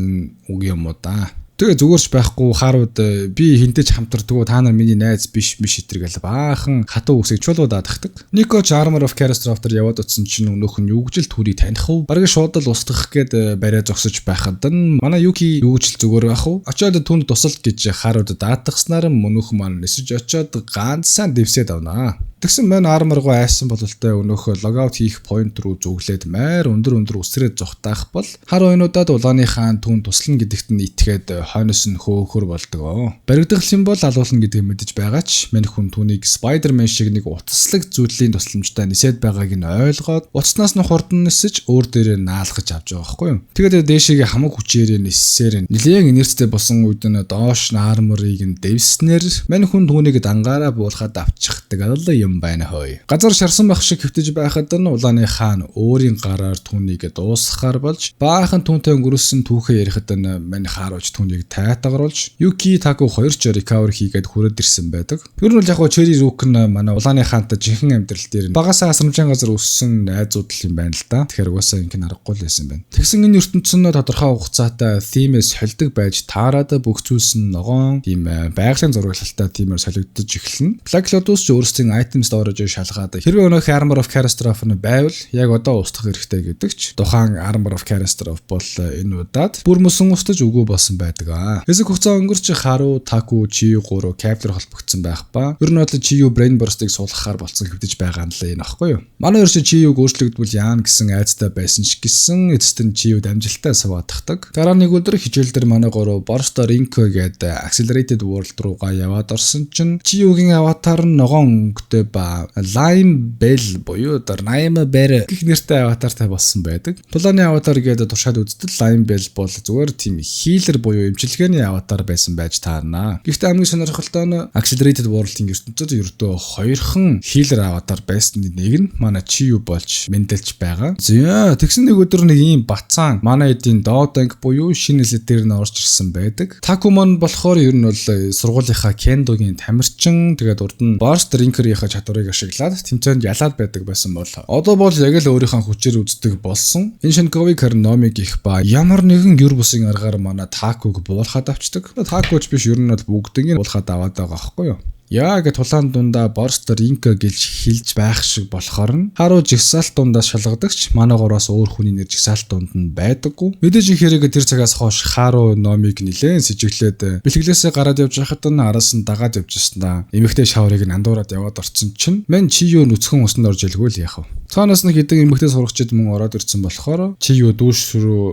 үг юм уу да. Тэгээ зүгээрч байхгүй Харуд би хинтэж хамтардгүй та нар миний найз биш итэргээл баахан хатуу үсэг чулуудаад тахдаг. Нико Armor of Catastrophe-төр яваад утсан чинь өнөөх нь юугжил түрий таних уу? Бараг шууд л устгах гээд бариа зогсож байхад нь манай Юки юугжил зүгээр байх уу? Очоод түнд тусалт гэж Харуд даатгахснаар мөнөх маань нисэж очоод ганцхан дэвсээд авнаа. Тэгсэн мань арморгоо айсан бололтой өнөөхөө логаут хийх point руу зүглээд майр өндөр үсрээд зогтаах бол хар ойнуудад улааны хаан түн туслана гэдэгт нь итгээд хойноос нь хөөхөр болдог. Баригдах юм бол алуулна гэдэг мэдэж байгаа ч мань хүн түүнийг Spider-Man шиг нэг утаслаг зүйлийн тусламжтай нисээд байгааг нь ойлгоод уцснаас нь хурдан нисэж өөр дээрээ наалгаж авч байгаа байхгүй юу. Тэгээд дээшээгээ хамаг хүчээр ниссээр нэлээд инерцтэй болсон үед нь доош арморыг нь дэвснэр мань хүн түүнийг дангаараа буулгаад авчихдаг юм юм байна хөөе. Газар шарсан байх шиг хэвтэж байхад нь улааны хаан өөрийн гараар түүнийг дуусгахаар болж баахан түүнтэй өнгөрүүлсэн түүхээ ярихад нь мань хааруулж түүнийг тайтгаруулж Юки Таку 2 ч recover хийгээд хүрээд ирсэн байдаг. Ер нь бол яг Черри Рук нь манай улааны хаантай жинхэнэ амьдрал дээр багасаа асрамжийн газар өссөн найзууд юм байна л да. Тэгэхээр угаасаа ингэн аргагүй л байсан байна. Тэгсэн энэ ертөнцийн тодорхой хугацаатай theme-с холдог байж таарад бүх зүйлс нь ногоон тийм байгалийн зураглалтай тиймэр солигдож эхэлнэ. Black Lotus ч өөрсдийн item storage шалгаад хэрвээ өнөөх Armor of Catastrophe нь байвал яг одоо устгах хэрэгтэй гэдэг ч тухайн Armor of Catastrophe бол энэ удаад бүр мөсөн устж үгүй болсон байдаг аа. Хэсэг хугацаа өнгөрч Haru, Taku, Chiyu 3 capture холбогдсон байх ба ер нь бол Chiyu Brain Burst-ыг суулгахаар болцсон хэвдэж байгаа нь л энэ аахгүй юу. Манай ерөөс Chiyu-г өөрчлөгдвөл яана гэсэн айцтай байсан ч гэсэн эцэст нь Chiyu-д амжилттай саваадахдаг. Дараа нэг өдөр хичээл дээр манай 3 Burst Rinko гэдэг Accelerated World руугаа яваад орсон чинь Chiyu-гийн аватар нь ногоон өнгөтэй ба Lime Bell буюу Lime Bear гэх нэртэй аватартай болсон байдаг. Тулааны аватар гэдэг туршаад үзтэл Lime Bell бол зүгээр тийм healer буюу эмчилгээний аватар байсан байж таарна. Гэхдээ хамгийн сонирхолтой нь Accelerated World-ийн ертөнцид ердөө 2хан healer аватар байсан нэг нь манай Chiyu болж мэндэлж байгаа. За тэгсэн нэг өдөр нэг ийм бацаан манай эдийн Dodang буюу шинэ хэлээр дээр нь орж ирсэн байдаг. Takumon болохоор ер нь бол сургуулийнхаа Kendo-гийн тамирчин тэгээд урд нь Burst Rinker-ийнхаа чадварыг ашиглаад тэмцээнд ялаад байдаг байсан бол одоо бол яг л өөрийнхөө хүчээр үздэг болсон. Энэ Shinkowi Karnomi гих ба ямар нэгэн юр бусын аргаар манай Taku-г буулахад авчдаг. Taku-ч биш ер нь бол бүгднийг буулахад аваад байгаа байхгүй юу? Яг тулаан дундаа Burst Rinker гэж хэлж байх шиг болохоор нь Haru жигсаалт дундаас шалгадагч манай гураас өөр хүний нэр жигсаалт дунд нь байдаггүй. Мэдээж их хэрэг тэр цагаас хойш Haru номыг нилээн сэжиглээд бэлтгэлээсээ гараад явж байхад нь араас нь дагаад явж байснаа эмэгтэй шаврыг нандуураад яваад орсон чинь мэн Chiyu нүцгэн усанд орж илгүй л яах вэ? Цаанаас нэг хэдэн эмэгтэй сурагчид мөн ороод ирсэн болохоор Chiyu дүүш рүү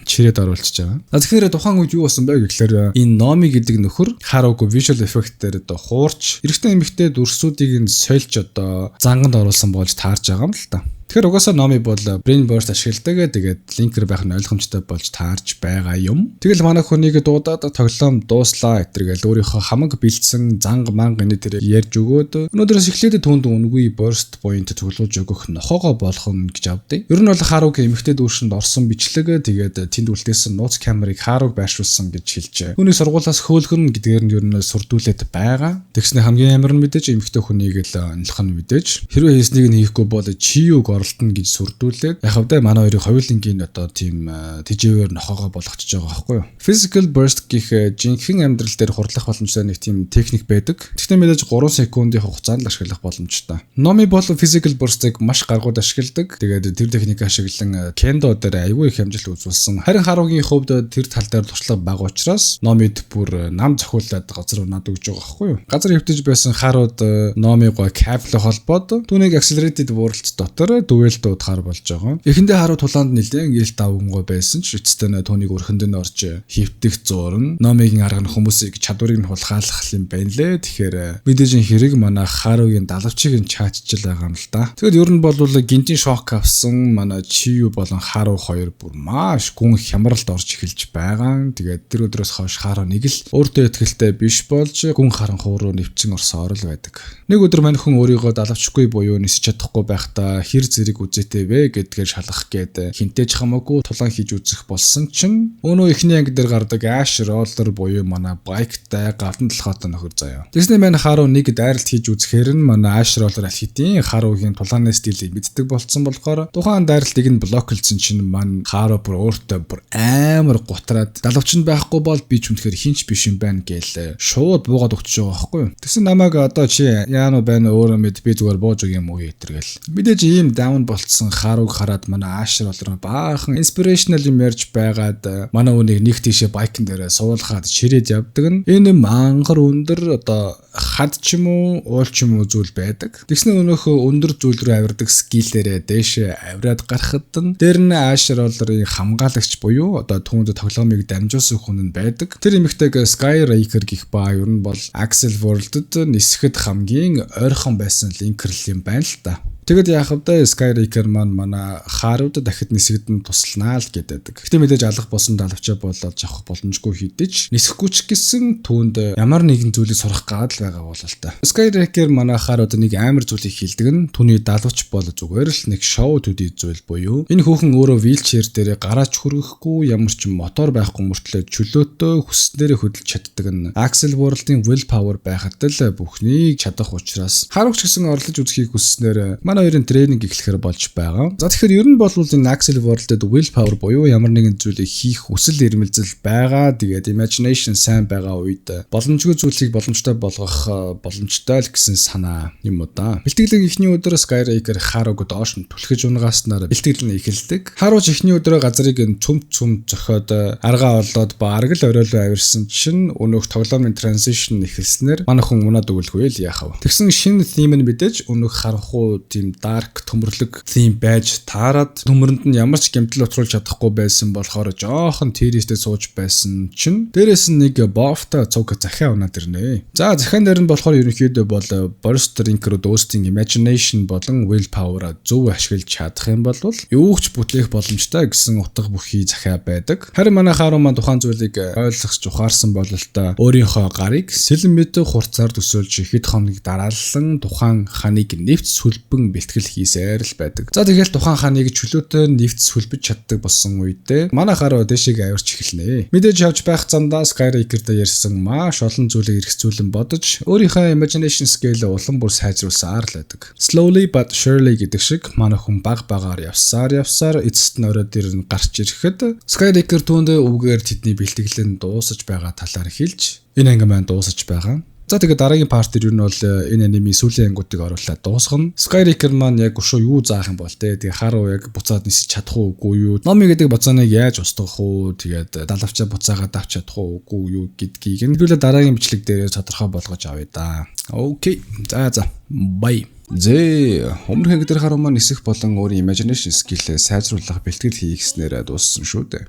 чирээд оруулчихж байгаа. Тэгэхээр тухайн үед юу болсон бэ гэхээр энэ Nomi гэдэг нөхөр Haruг visual effect-ээр хуурч эрэгтэй эмэгтэй дүрсүүдийг нь сольж одоо занганд оруулсан болж таарж байгаа юм л та. Тэгэхээр угаасаа Nomi бол Brain Burst ашигладаг. Тэгээд линкер байх нь ойлгомжтой болж таарж байгаа юм. Тэгэл манай хүнийг дуудаад тоглоом дууслаа гэтэргээл өөрийнхөө хамаг бэлдсэн занг манг энэ тэр ярьж өгөөд өнөөдрөөс эхлээд түүнд үнгүй burst point цуглуулж өгөх нохоогоо болох нь гэж авдээ. Ер нь бол Haruг эмэгтэй дүүшинд орсон бичлэг тэгээд тэнд үлдээсэн нууц камерыг Haruг байршуулсан гэж хэлж түүнийг сургуулаас хөөлгөн гэдгээр нь ер нь сурдуулээд байгаа. Тэгснэ хамгийн амар нь мэдээж эмэгтэй хүнийг л онлох нь мэдээж хэрвээ хийснийг нь хийхгүй бол Chiyu-г оролтно гэж сүрдүүлээд яг хавдаа манай хоёрыг хоёулангийн одоо тийм тэжээвэр нохоогоо болгочихж байгаа байхгүй юу. Physical burst гэх жинхэнэ амьдрал дээр хурлах боломжтой нэг тийм техник байдаг. Гэхдээ мэдээж 3 секундын хугацаанд л ашиглах боломжтой. Nomi бол physical burst-ыг маш гаргууд ашигладаг. Тэгээд тэр техникийг ашиглан Kendo дээр аюул их амжилт үзүүлсэн. Харин Haruгийн хувьд тэр тал дээр туршлага бага учраас Nomi-д бүр нам цохиулаад газар унаад өгж байгаа байхгүй юу. Газар хөвтөж байсан Haruд Nomi-гоо капл холбоод түүнийг Accelerated World дотор дүгэл дуудахаар болж байгаа. Эхэндээ Haru тулаанд нэлээд гээл давгангой байсан ч эцэстээ түүнийг өрхөнд нь орж хөвтөх зуурн Nomi-гийн арга нь хүмүүсийг чадварыг нь хулгайлах юм байна лээ. Тэгэхээр мэдээж хэрэг манай Haruгийн далавчийг нь чаачжил байгаа юм л да. Тэгэд ер нь бол гинтийн шок авсан манай Chiyu болон Haru хоёр бүр маш гүн хямралд орж эхэлж байгаа. Тэгээд тэр өдрөөс хойш Haru нэг л өөртөө ихтэй биш болж гүн харанхуй руу нэвчин орсоор л байдаг. Нэг өдөр мань хүн өөрийгөө далавчгүй буюу нисэж чадахгүй байхдаа хэр зэрэг үзээтэй вэ гэдгээр шалгах гээд хинтээж хамаагүй тулаан хийж үзэх болсон чинь өнөө эхний анги дээр гардаг Ash Roller буюу манай байктай гадна толгойтой нөхөр заяа. Тэгснэ маань Haru нэг дайралт хийж үзэхээр нь манай Ash Roller алхитийн Haruгийн тулааны стилийг мэддэг болсон болохоор тухайн дайралтыг нь блоклсон чинь маань Haru бүр өөртөө бүр амар гутраад далавчнд байхгүй бол би ч үнэхээр хинч биш юм байна гээл шууд буугаад өгч байгаа байхгүй юу. Тэгсэн намайг одоо чи яана байна өөрөө мэд би зүгээр бууж өгье юм уу гэтэргээл. Мэдээж ийм даун болцсон Haruг хараад манай Ash Roller баахан inspirational юм ярьж байгаад манай үнийг нэг тийшээ байкн дээр суулгаад чирээд явдаг нь энэ мангар өндөр одоо хад ч юм уу уул ч юм уу зүйл байдаг. Тэгснэ өнөөхөө өндөр зүйл рүү авирдаг скиллээрээ дээшээ авираад гарахад нь дээр нь Ash Roller-ийн хамгаалагч буюу одоо түүнд тоглоомыг дамжуулсан хүн нь байдаг. Тэр эмэгтэйг Sky Raker гэх ба ер нь бол Axel World-д нисэхэд хамгийн ойрхон байсан линкер юм байна л та. Тэгэд яах вэ? Skyraker манай Харууд дахид нисэгдэн тусланаа л гэдэг. Гэтэ мэдээж алга болсон далавчаа болоод авах боломжгүй хийдэж нисэхгүй ч гэсэн түүнд ямар нэгэн зүйлийг сурах гад л байгаа бол л та. Skyraker манай Харууд нэг амар зүйлийг хийлдэг нь түүний далавч бол зүгээр л нэг шоу төдий зүйл буюу энэ хүүхэн өөрөө wheelchair дээр гараач хүргэхгүй ямар ч мотор байхгүй мөртлөө чөлөөтэй хүснээрээ хөдөлж чаддаг нь Axel World-ийн willpower байхад л бүхнийг чадах учраас Харууч гэсэн орлож үзхийг хүсснээр манай хоёрын тренинг эхлэхээр болж байгаа. За тэгэхээр ер нь бол энэ Axel World-д willpower буюу ямар нэгэн зүйлийг хийх хүсэл эрмэлзэл байгаа. Тэгээд imagination сайн байгаа үед боломжгүй зүйлийг боломжтой болгох боломжтой л гэсэн санаа юм уу да. Бэлтгэлийн эхний өдөр Skyraker Харууг доош нь түлхэж унгааснаар бэлтгэл нь эхэлдэг. Харууч эхний өдрөө газрыг цөм зөхиод аргаа олоод бараг л оройлоо авирсан чинь өнөөх тоглоомын transition эхэлснээр манай хүн унаад өгөлгүй л яах вэ. Тэгсэн шинэ theme нь мэдээж өнөөх харахгүй тийм dark төмөрлөг theme байж таарад төмөрөнд нь ямар ч гэмтэл утруулж чадахгүй байсан болохоор жоохон тэрээстэй сууж байсан чинь дээрээс нь нэг buff-та цуг захиа унаад ирнэ. За захиан дээр нь болохоор ерөнхийдөө бол burst drinker boosting imagination болон willpower зөв ашиглаж чадах юм бол юу ч бүтлээх боломжтой гэсэн утга бүхий захиа байдаг. Харин манай Харуу маань тухайн зүйлийг ойлгож ухаарсан бол л та өөрийнхөө гарыг сэлэн мэт хурцаар төсөөлж хэд хоног дараалсан тухайн ханыг нэвт сүлбэн бэлтгэл хийсээр л байдаг. За тэгэл тухайн ханыг чөлөөтэй нэвт сүлбэж чаддаг болсон үедээ манай Харуу дэшиг авирч эхэлнэ. Мэдээж явж байх замдаа Skyraker-д ярьсан маш олон зүйлийг эргцүүлэн бодож өөрийнхөө imagination scale улам бүр сайжруулсаар л байдаг. Slowly but surely гэдэг шиг манай хүн баг багаар явсаар эцэст нь оройд ирэн гарч ирэхэд Skyraker түүнд өвгөр тэдний бэлтгэлэн дуусаж байгаа талаар хэлж энэ анги маань дуусаж байгаа. За тэгээд дараагийн парт дээр нь бол энэ анимын сүүлийн ангиудыг оруулаад дуусгана. Skyraker маань яг өшөө юу заах юм бол тэгээд Харуу яг буцаад нисэж чадах уугүй юу? Номи гэдэг боцооныг яаж устгах уу? Тэгээд далавчаа буцаагаад авч чадах уугүй юу гэдгийг хэдүүлээ дараагийн бичлэг дээр тодорхой болгож авъя да. Окей. За. Bye. Өмнөх анги дээр Харуу маань нисэх болон өөрийн imagination skill-ээ сайжруулах бэлтгэл хийгснээр дууссан шүү дээ.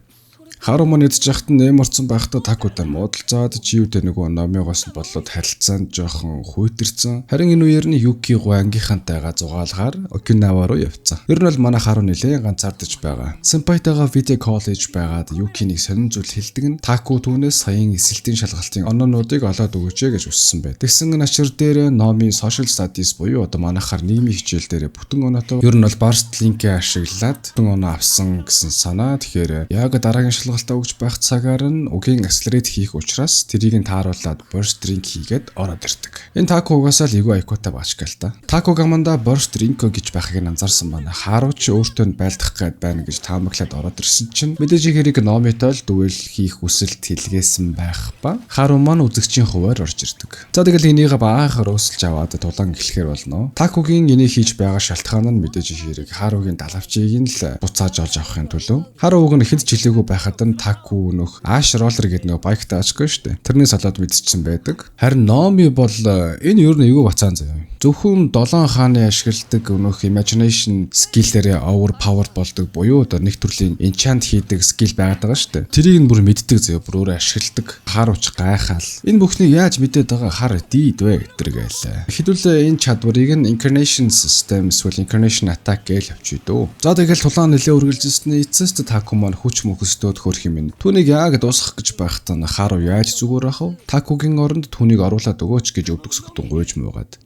Харуу маань идэж яхад нэм орцсон байхдаа такуудаа муудалцаад чивдээ нөгөө номёгоос нь болоод харилцаанд жоохон хүйтэрсэн. Харин энэ үеэр нь Юки ангийнхантайгаа зугаалгаар Окинава руу явцсан. Ер нь бол манай Харуу нэлээд ганцаардаж байгаа. Сэмпайтайгаа видео колл хийж байгаад Юкинийг сонин зүйл хэлдэг нь таку түүнээс саяын эсэлтийн шалгалтын ононуудыг олоод өгөөч гэж хүссэн байд. Тэгсэн начир дээр Номи social studies буюу одоо манайхаар нийгмийн хичээл дээр бүтэн оноотой ер нь бол burst link-ийг ашиглаад бүтэн оноо авсан гэсэн санаа. Тэгэхээр яг дараагийн шалгалтаа өгч байх цагаар нь үгийн accelerate хийх учраас тэрийг нь тааруулаад burst drink хийгээд ороод ирдэг. Энэ таку угаасаа л эйгүү айкутай баачгал та. Таку гаманда burst drink гэж байхыг анзаарсан байна. Харуу ч өөртөө нь байлдах гээд байна гэж таамаглаад ороод ирсэн чинь мэдээж хэрэг Номитой л дүгэл хийх хүсэлт хэлгээсэн байх ба Харуу маань үзэгчийн хуваар орж ирдэг. За тэгэл энийг баахаар өсөлж аваад тулаан эхлэхээр болно. Такугийн энийг хийж байгаа шалтгаан нь мэдээж хэрэг Харуугийн далавчийг нь л буцааж олж авахын төлөө. Харуу уг нь хэд жилээгүй байхад нь таку нөх Ash Roller гэдэг нэг байктай очгүй штэ. Тэрнээс олоод мэдчихсэн байдаг. Харин Номи бол энэ ер нь эйгүү бацаан заяа. Зөвхөн 7 хааны ашигладаг өнөх imagination skill-ээрээ overpowered болдог буюу одоо нэг төрлийн enchant хийдэг skill байгаад байгаа шүү дээ. Тэрийг нь бүр мэддэг заяа, бүр өөрөө ашигладаг. Харуулж гайхаал. Энэ бүхнийг яаж мэдээд байгаа хар дийд вэ гэтэргээл. Хэдүүлээ энэ чадварыг нь incarnation system эсвэл incarnation attack гэж авчий дөө. За тэгэл тулаан нэлээ үргэлжилснээр эцэст таку маань хүч мөхөстөөд хөрх юм. Түүнийг яг дуусгах гэж байхдаа Харуу яаж зүгээр ах вэ? Такугийн оронд түүнийг оруулаад өгөөч гэж өвдөгсгдэн гуйж муугаад.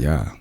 Яа.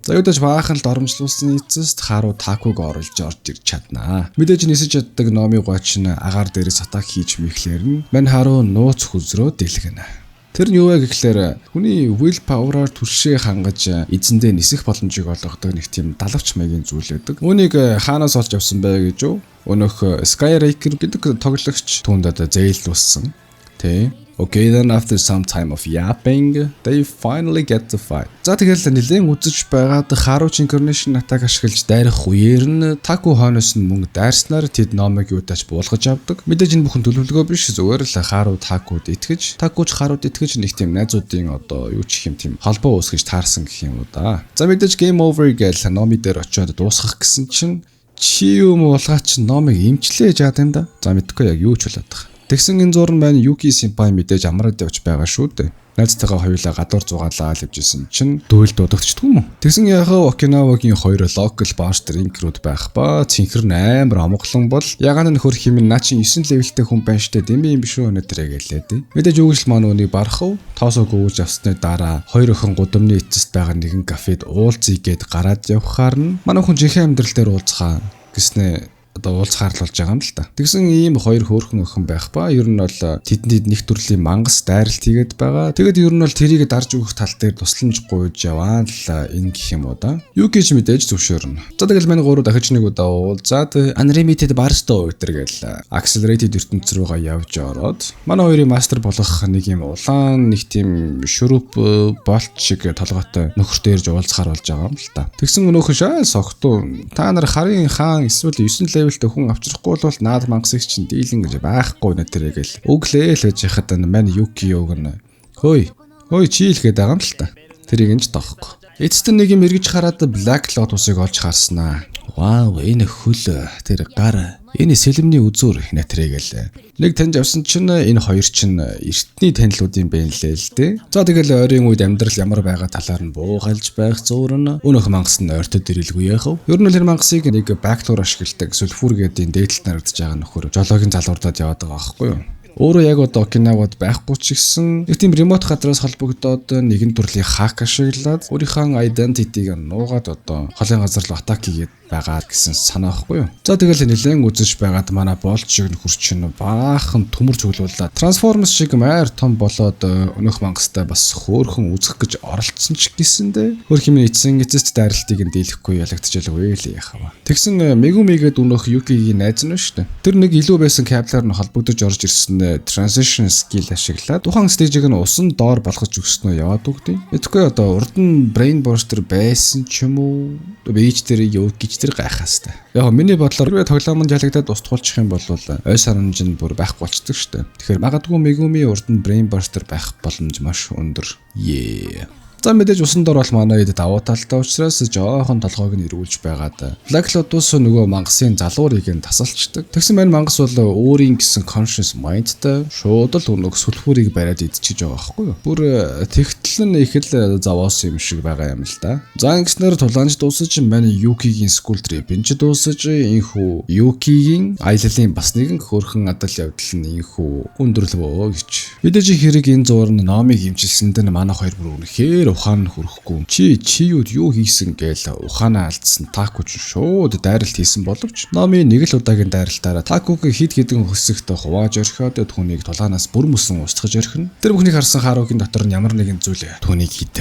За ядаж баахан л доромжлуулсан эцэст Харуу такуг оруулж орж ирч чаднаа. Мэдээж нисэж чаддаг Номи гоч нь агаар дээрээс атак хийж мэхлээр нь мань Харуу нууц хүзрөө дэлгэнэ. Тэр нь юу вэ гэхлээр хүний will power-аар түлшээ хангаж эзэндээ нисэх боломжийг олгодог нэг тийм далавч маягийн зүйл байдаг. Үүнийг хаанаас олж авсан бэ гэж юу? Өнөөх Skyraker гэдэг тоглогч түүнд зэйлдүүлсэн. Тэ. Okay, then after some time of yapping, they finally get to fight. За тэгэл нэлээд үзэж байгаад Харууч incarnation attack ашиглаж дайрах үеэр нь таку хойноос нь мөнгө дайрснаар тэд Номиг юутаач буулгаж авдаг. Мэдээж энэ бүхэн төлөвлөгөө биш, зүгээр л Харуу такуд итгэж, такуч Харуд итгэж нэг тийм найзуудын одоо юу ч юм тийм холбоо үүсгэж таарсан гэх юм уу да. За мэдээж game over гэж Номи дээр очиод дуусгах гэсэн чинь чи юм уулгаач Номиг имчлээ жаад юм да. За мэдгүй яг юу ч болоод байгаа. Тэгсэн энэ зурн маань Юки Симпай мэдээж амраад явж байгаа шүү дээ. найзтайгаа хоёулаа гадуур зугаалаа л явжсэн чинь дүүл дуудагдчихдгүй юм уу? Тэгсэн яхаа Окинавагийн хоёр локал бааш дринкрүүд байх ба цэнхэр амар амгалан бол ягаан нөхөр химэн наа чин 9 левелтэй хүн байна штэ дэми юм биш үү өнөдрэ гэлээ. Мэдээж үгэл маань үнийг барах уу? Тоосоо гүйж авсны дараа хоёр охин гудамны эцэст байгаа нэгэн кафед уулзъя гэд гараад явхаар нь манай хүн жинхэнэ амьдрал дээр уулзхаа гэснээ одоо уулзахаар л болж байгаа юм л та. Тэгсэн ийм хоёр хөөрхөн охин байх ба ер нь бол тэдэнд нэг төрлийн мангас дайралт хийгээд байгаа. Тэгэд ер нь бол тэрийг дарж өгөх тал дээр тусламж гуйж яваа л энэ гэх юм уу да. Юу гэж мэдээж зөвшөөрнө. За тэгэл мань гурав дахиж нэг удаа уулзаад unlimited barstow өтер гэл accelerated ертөнц рүүгээ явж ороод манай хоёрын мастер болох нэг юм улаан нэг тийм шүрүп болт шиг толгойтой нөхөртэй ирж уулзахаар болж байгаа юм л та. Тэгсэн өнөөхөн шаа согтуу та нар харын хаан эсвэл 9 левелтэй хүн авчрахгүй бол наад мангасыг чинь дийлэн гэж байхгүй нэ тэрэгэл өглөө л гэж яхад мань юки юг нь хөөе чи л гээд байгаа юм л та. Тэрийг энэ ч тоохгүй. Эцэст нэг юм эргэж хараад Black Lotus-ыг олж харснаа. Вау, энэ хөл тэр гар энэ сэлэмний үзүүр нэтрэгэл. Нэг таньж авсан чинь энэ хоёр чинь эртний танилуудын байна лээ л дээ. За тэгэл ойрын үед амьдрал ямар байгаа талаар нь буугалж байх зуурна. Өнөөх мангас нь ойртод ирэлгүй яах вэ? Ер нь л энэ мангасыг нэг бактер ашигладаг сульфур гэдэг дээдлэлт нарагдж байгаа нөхөр жологийн залуурдад яваад байгаа байхгүй юу? Өөрөө яг одоо Окинавад байхгүй ч гэсэн нэг тийм ремот газраас холбогдоод нэгэн төрлийн хак ашиглаад өөрийнхөө identity-г нуугаад одоо холын газар руу атак хийгээд байгаа гэсэн санаа байхгүй юу. За тэгэл нэлээд үзэж байгаад манай болт шиг нөхөр чинь баахан төмөр цуглууллаа. Transformers шиг маяр том болоод өнөөх мангастай бас хөөхөн үзэх гэж оролцсон ч гэсэндээ хөр хэмнээ эцсэн эцэст дайралтыг нь дийлэхгүй ялагдчихлаа л яхав. Тэгсэн Megumi-гээд өнөөх Yuki-гийн найз нь шүү дээ. Тэр нэг илүү байсан каблаар нь холбогдож орж ирсэн transition skill ашиглаад тухайн стейжийг нь усан доор болгож өгснөө яваад үгдیں۔ Эцгүй одоо урд нь brain burster байсан ч юм уу бийж тэр юу гэж тэр гайхаастай. Яг миний бодлоор хэрвээ тоглоомонд ялагдаад устгуулчих юм бол ой санамж нь бүр байхгүй болчдөг шүү дээ. Тэгэхээр магадгүй Megumi урд нь brain burster байх боломж маш өндөр. За мэдээж усан дор бол манай хэд давуу талтай учраас жоохон толгойг нь эргүүлж байгаад Black Lotus нөгөө мангасын залуурыг нь тасалчдаг. Тэгсэн байна мангас бол өөрийн гэсэн conscious mindтай шууд л өнөг сүлхүүрийг бариад идчихэж байгаа байхгүй юу. Бүр тэгтэл нь их л завоос юм шиг байгаа юм л да. За ингэснээр тулаанч дуусаж манай Yuki-гийн school trip-д дуусаж инхүү Yuki-гийн аяллалын бас нэгэн хөөрхөн адал явдал нь инхүү өндөрлөвөө гэж. Мэдээж хэрэг энэ зуур нь номыг имчилсэнд нь манай хоёр бүр үнэхээр ухаан хөрөхгүй. Чи юу хийсэн гээл ухаанаа алдсан таку ч шууд дайралт хийсэн боловч номын нэг л удаагийн дайралтаараа такуг хид хідэн хөсөгт хувааж орхиод түүнийг тулаанаас бүр мөсөн устгаж орхино. Тэр бүхнийг харсан Харугийн дотор нь ямар нэгэн зүйл түүнийг хид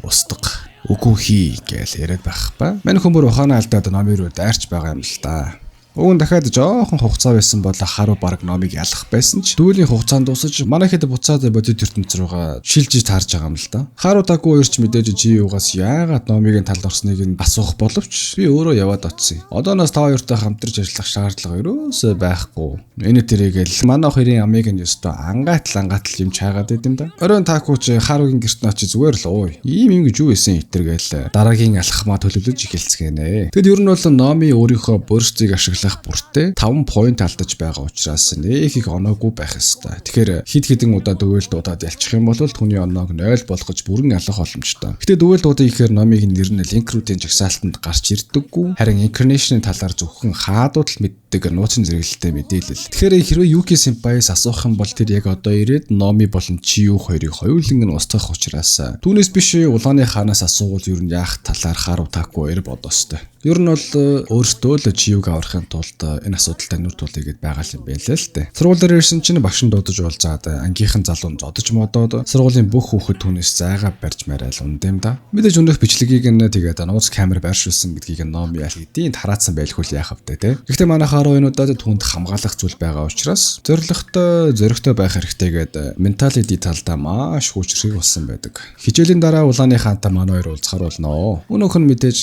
устгах үгүй хий гээл яриад байх ба. Мань хүмүүр ухаанаа алдаад номын руу дайрч байгаа юм л да. Уун дахиад жоохон хугацаа байсан бол Хару баг номыг ялах байсан ч дүүлийн хугацаанд дуусаж манай хэд буцаад бодит ертөнц рүүгээ шилжиж таарж байгаа юм л да. Хару таку хоёрч мэдээж чи юугаас яагаад номыг талд орсныг нь асуух боловч би өөрөө яваад очсон. Одооноос та хоёртой хамтарч ажиллах шаардлага ерөөсөө байхгүй. Энэ тэрийгэл манай хоёрын амыг нь ёстой ангаатал юм чаагаад байд юм да. Оройн таку ч Харугийн гэрт очиж зүгээр л ууй. Ийм юм гэж юу исэн итэргээл дараагийн алхмаа төлөвлөж эхэлцгээнэ. Тэгэд ер нь бол номын өөрийнхөө бүрстийг ашиглах бүртээ 5 point алдаж байгаа учраас нэг их оноогүй байх ёстой. Тэгэхээр хид хідэн удаа дөвөл дуудаад ялчих юм бол түүний оноог 0 болгож бүрэн алах боломжтой. Гэтэ дөвөл дуудаа ихээр номыг нэрнэ линкрүүдийн жагсаалтанд гарч ирдэггүй. Харин incarnation-ийн талаар зөвхөн хаадууд л мэддэг нууцын зэрэглэлтэй мэдээлэл. Тэгэхээр хэрвээ Yuki Senpai-с асуух юм бол тэр яг одоо ирээд Номи болон Чию хоёрыг хоёуланг нь устгах учраас түүнээс биш улааны хаанаас асуувал ер нь яах талаар Хару таку хоёр бодоостой. Ер нь бол өөртөө л Чиюг аврахын тулд энэ асуудалтай нүр тулъя гэд байгаа юм байна л дээ. Сургуулиар ирсэн чинь багш нь дуудаж уулзаад ангийнхан залуу зодож модоод сургуулийн бүх хүүхэд түүнээс зайгаа барьж марайл ундэм да. Мэдээж өнөөх бичлэгийг нь тэгээд нууц камер байршуулсан гэдгийг Номи ял хэдийн тараацсан байлгүй яах вэ те. Гэхдээ манай Хару энүүдад түүнд хамгаалах зүйл байгаа учраас зоригтой байх хэрэгтэй гэдэг менталити талдаа маш хүчрхэг болсон байдаг. Хичээлийн дараа улааны хаантай манай хоёр уулзахаар болно. Өнөөх нь мэдээж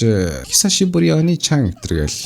Хисашибури Они чан гэдэргээл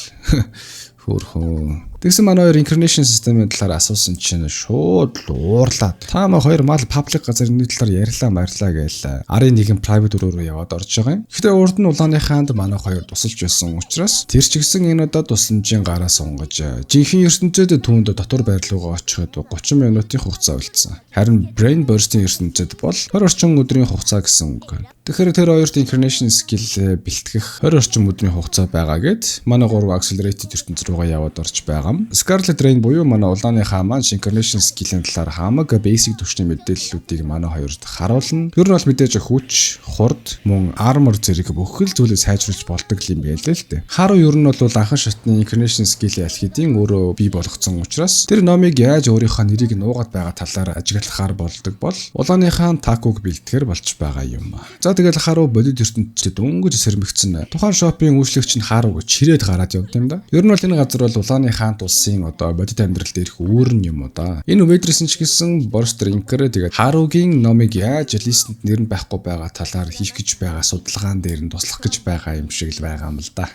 хөөрхөн. Тэгсэн манай хоёр incarnation системийн талаар асуусан чинь шууд уурлаад та маа хоёр мал паблик газар нэг талаар ярьлаа марлаа гээл арын нэгэн private руу яваад орж байгаа юм. Гэхдээ урд нь улааны хаанд манай хоёр тусалж байсан учраас тэр ч гэсэн энэ удаа тусламжийн гараа сунгаж жинхэнэ ертөнцид түүнд дотор байрлуугаа очиход 30 минутын хугацаа үлдсэн. Харин brain burst-ийн ертөнцид бол 20 орчим өдрийн хугацаа гэсэн үг. Тэгэхээр тэр хоёрт incarnation skill бэлтгэх 20 орчим өдрийн хугацаа байгаа гэд манай 3 accelerated ертөнц рүүгээ яваад орж байгаа. Scarlet Rain буюу манай улааны хаан маань incarnation skill-ийн талаар хамаг basic түвшний мэдээллүүдийг манай хоёрт харуулна. Ер нь бол мэдээж хүч, хурд, мөн armor зэрэг бүх л зүйлийг сайжруулж болдог юм байл л дээ. Харуу ер нь бол анхан шатны incarnation skill-ийн аль хэдийн өөрөө бий болгоцсон учраас тэр номыг яаж өөрийнхөө нэрийг нуугаад байгаа талаар ажиглахаар болдог бол улааны хаан Такуг бэлтгэр болж байгаа юм. За тэгэл харуу бодит ертөнцид өнгөж сэрмэгцэн тухайн шопын үйлчлэгч нь харууг чирээд гараад явд юм да. Ер нь бол энэ газар бол улааны хаант улсын одоо бодит амьдралд ирэх үүрэн юм уу да. Энэ үедрсэн ч гэсэн Borster Inker тэгээд харуугийн номыг яаж листэнд нэр нь байхгүй байгаа талаар хийх гэж байгаа судалгаан дээр нь туслах гэж байгаа юм шиг л байгаа юм л да.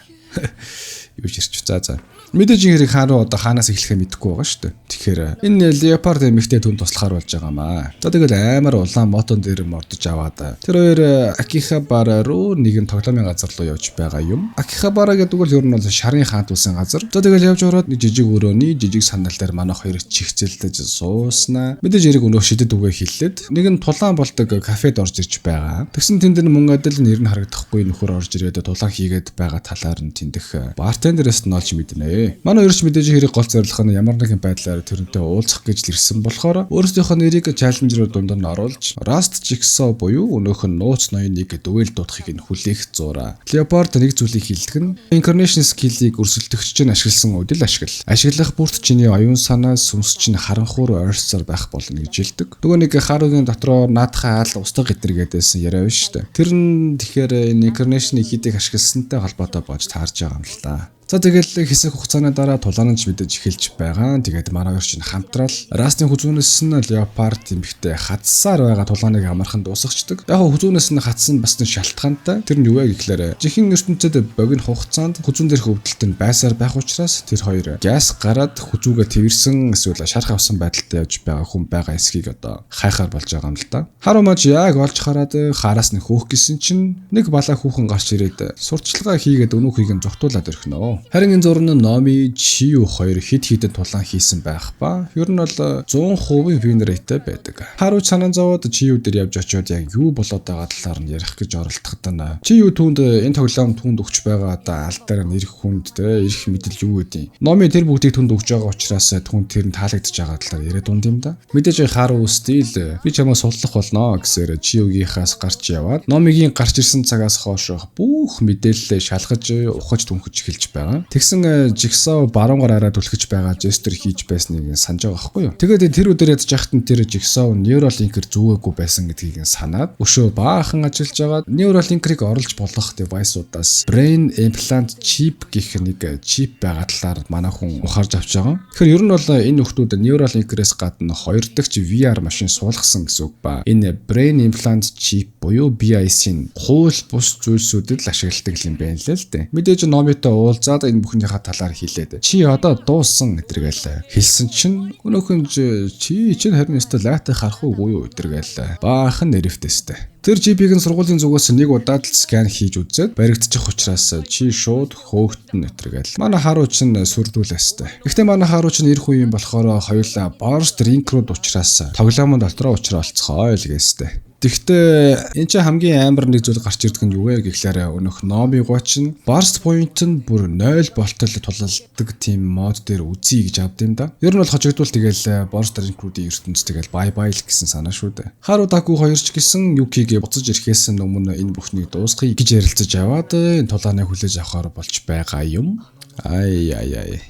Юу ч ирч за. Мэдээж хэрэг харуу одоо хаанаас эхлэхээ мэдэхгүй байгаа шүү дээ. Тэгэхээр энэ Leopard эмэгтэй түн туслахаар болж байгаамаа. За тэгэл амар улаан мотон дээр мордож аваад тэр хоёр Акихабара руу нэгэн тоглоомын газар руу явж байгаа юм. Акихабара гэдэг бол ер нь бол шарын хаант улсын газар. За тэгэл явж ороод нэг жижиг өрөөний жижиг сандал дээр манай хоёр чихцэлдэж сууснаа. Мэдээж хэрэг өнөө шидэд үгээ хэллээд нэгэн тулаан болдог кафед орж ирж байгаа. Тэгсэн тэнд мөн адил нэр нь харагдахгүй нөхөр орж ирээд тулаан хийгээд байгаа талаар нь тэндэх бартендерээс нь олж мэднэ. Манай хоёрч мэдээж хэрэг гол зорилго нь ямар нэгэн байдлаар тэрнтэй уулзах гэж л ирсэн болохоор өөрсдийнхөө нэрийг чаленж руу дунд нь оруулж Rust Jigsaw буюу өнөөх нь нууц ноёныг дуэл дуудахыг нь хүлээх зураа. Leopard нэг зүйлийг хэлдэг нь incarnation skill-ийг өрсөлдөгч чинь ашигласан үдэл ашигла. Ашиглах бүрт чиний оюун санаа сүнс чинь харанхуур ойрцоор байх болно гэж хэлдэг. Нөгөө нэг харуугийн дотроо наадхаа аал устгах гэтэр гэдээсэн яриа байна шүү дээ. Тэр нь тэгэхээр энэ incarnation-ийг хийдэг ашигласантай холбоотой болж таарж байгаа юм л та. За тэгэл хэсэг хугацааны дараа тулаан нь мэдээж эхэлж байгаа. Тэгээд манай хоёр чинь хамтраал Rust-ийн хүзүүнээс нь Leopard эмэгтэй хатсаар байгаа тулааныг амархан дуусгачдаг. Яг хүзүүнээс нь хатсан бас нэг шалтгаантай. Тэр нь юу вэ гэхлээр жинхэнэ ертөнцид богино хугацаанд хүзүүн дээрх өвдөлт нь байсаар байх учраас тэр хоёр газ гараад хүзүүгээ тэрсэн эсвэл шарх авсан байдалтай явж байгаа хүн байгаа эсхийг одоо хайхаар болж байгаа юм л да. Харуу маж яг олж хараад хараас нь хөөх гэсэн чинь нэг балаа хүүхэн гарч ирээд сурталчилгаа хийгээд өнөөхийг нь зогтуулаад өрхнөө. Харин энэ зурны Номи Чию 2 хид хідэн тулаан хийсэн байх ба ер нь бол 100% win rate байдаг. Харуу санаа зовоод Чию дээр явж очиод яг юу болоод байгаа талаар нь ярих гэж оролдоход нь Чию түүнд энэ тоглоом түүнд өгч байгаа одоо алдараа нэрх хүнд те ирэх мэдэл юу гэдэг. Номи тэр бүгдийг түүнд өгж байгаа учраас түүнд тэр нь таалагдж байгаа талаар яриад дунд юм да. Мэдээж харуу стил би чамаа судлах болно гэсээр Чиюгийнхаас гарч яваад Номигийн гарч ирсэн цагаас хойш бүх мэдээлэлээ шалгаж ухаж түнхэж эхэлж байгаа. Тэгсэн Jigsaw баруунгаар араа түлхэж байгаа gesture хийж байсныг санаж байгаа байхгүй юу. Тэгээд тэр өдөр ядж яхад нь тэр Jigsaw Neuralink-ээр зүгээгүй байсан гэдгийг санаад өшөө баахан ажиллаж байгаа Neuralink-ийг оруулж болох device-удаас brain implant chip гэх нэг chip байгаа талаар манай хүн ухаарж авч байгаа. Тэгэхээр ер нь бол энэ хүмүүс Neuralink-ээс гадна хоёр дахь VR машин суулгасан гэсэн үг ба энэ brain implant chip буюу BIC-ийн хууль бус зүйлсүүдэд л ашигладаг юм байна л л дээ. Мэдээж Номитой уулзаад энэ бүхнийхээ талаар хэлээд чи одоо дууссан гэтэргээл хэлсэн чинь өнөөхөн чи чинь харин өстө лайтай харах уугүй юу гэтэргээл баахан нэрвтэстэй. Тэр GP-г нь сургуулийн зүгээс нэг удаад л скан хийж үзээд баригдчих учраас чи шууд хөөгтөн нэтэргээл. Манай харуу чинь сүрдүүлээстэй. Гэхдээ манай харуу чинь ирэх үеийн болохоор хоёулаа Borster Inker учраас тоглоомын дотроо уучралцгоо л гээстэй. Тэгвэл энэ чинь хамгийн амар нэг зүйл гарч ирдэг нь юу вэ гэхлээр өнөх Номи 30 burst point нь бүр 0 болтол тулалддаг тийм мод дээр үзье гэж авд юм да. Ер нь бол хожигдвол тэгэл Borster Inker-ийн ертөнц тэгэл bye bye л гэсэн санаа шүү дээ. Харуу Таку хоёрч гэсэн Юкигээ буцаж ирэхээс өмнө энэ бүхнийг дуусгая гэж ярилцаж аваад энэ тулааныг хүлээж авахар болж байгаа юм.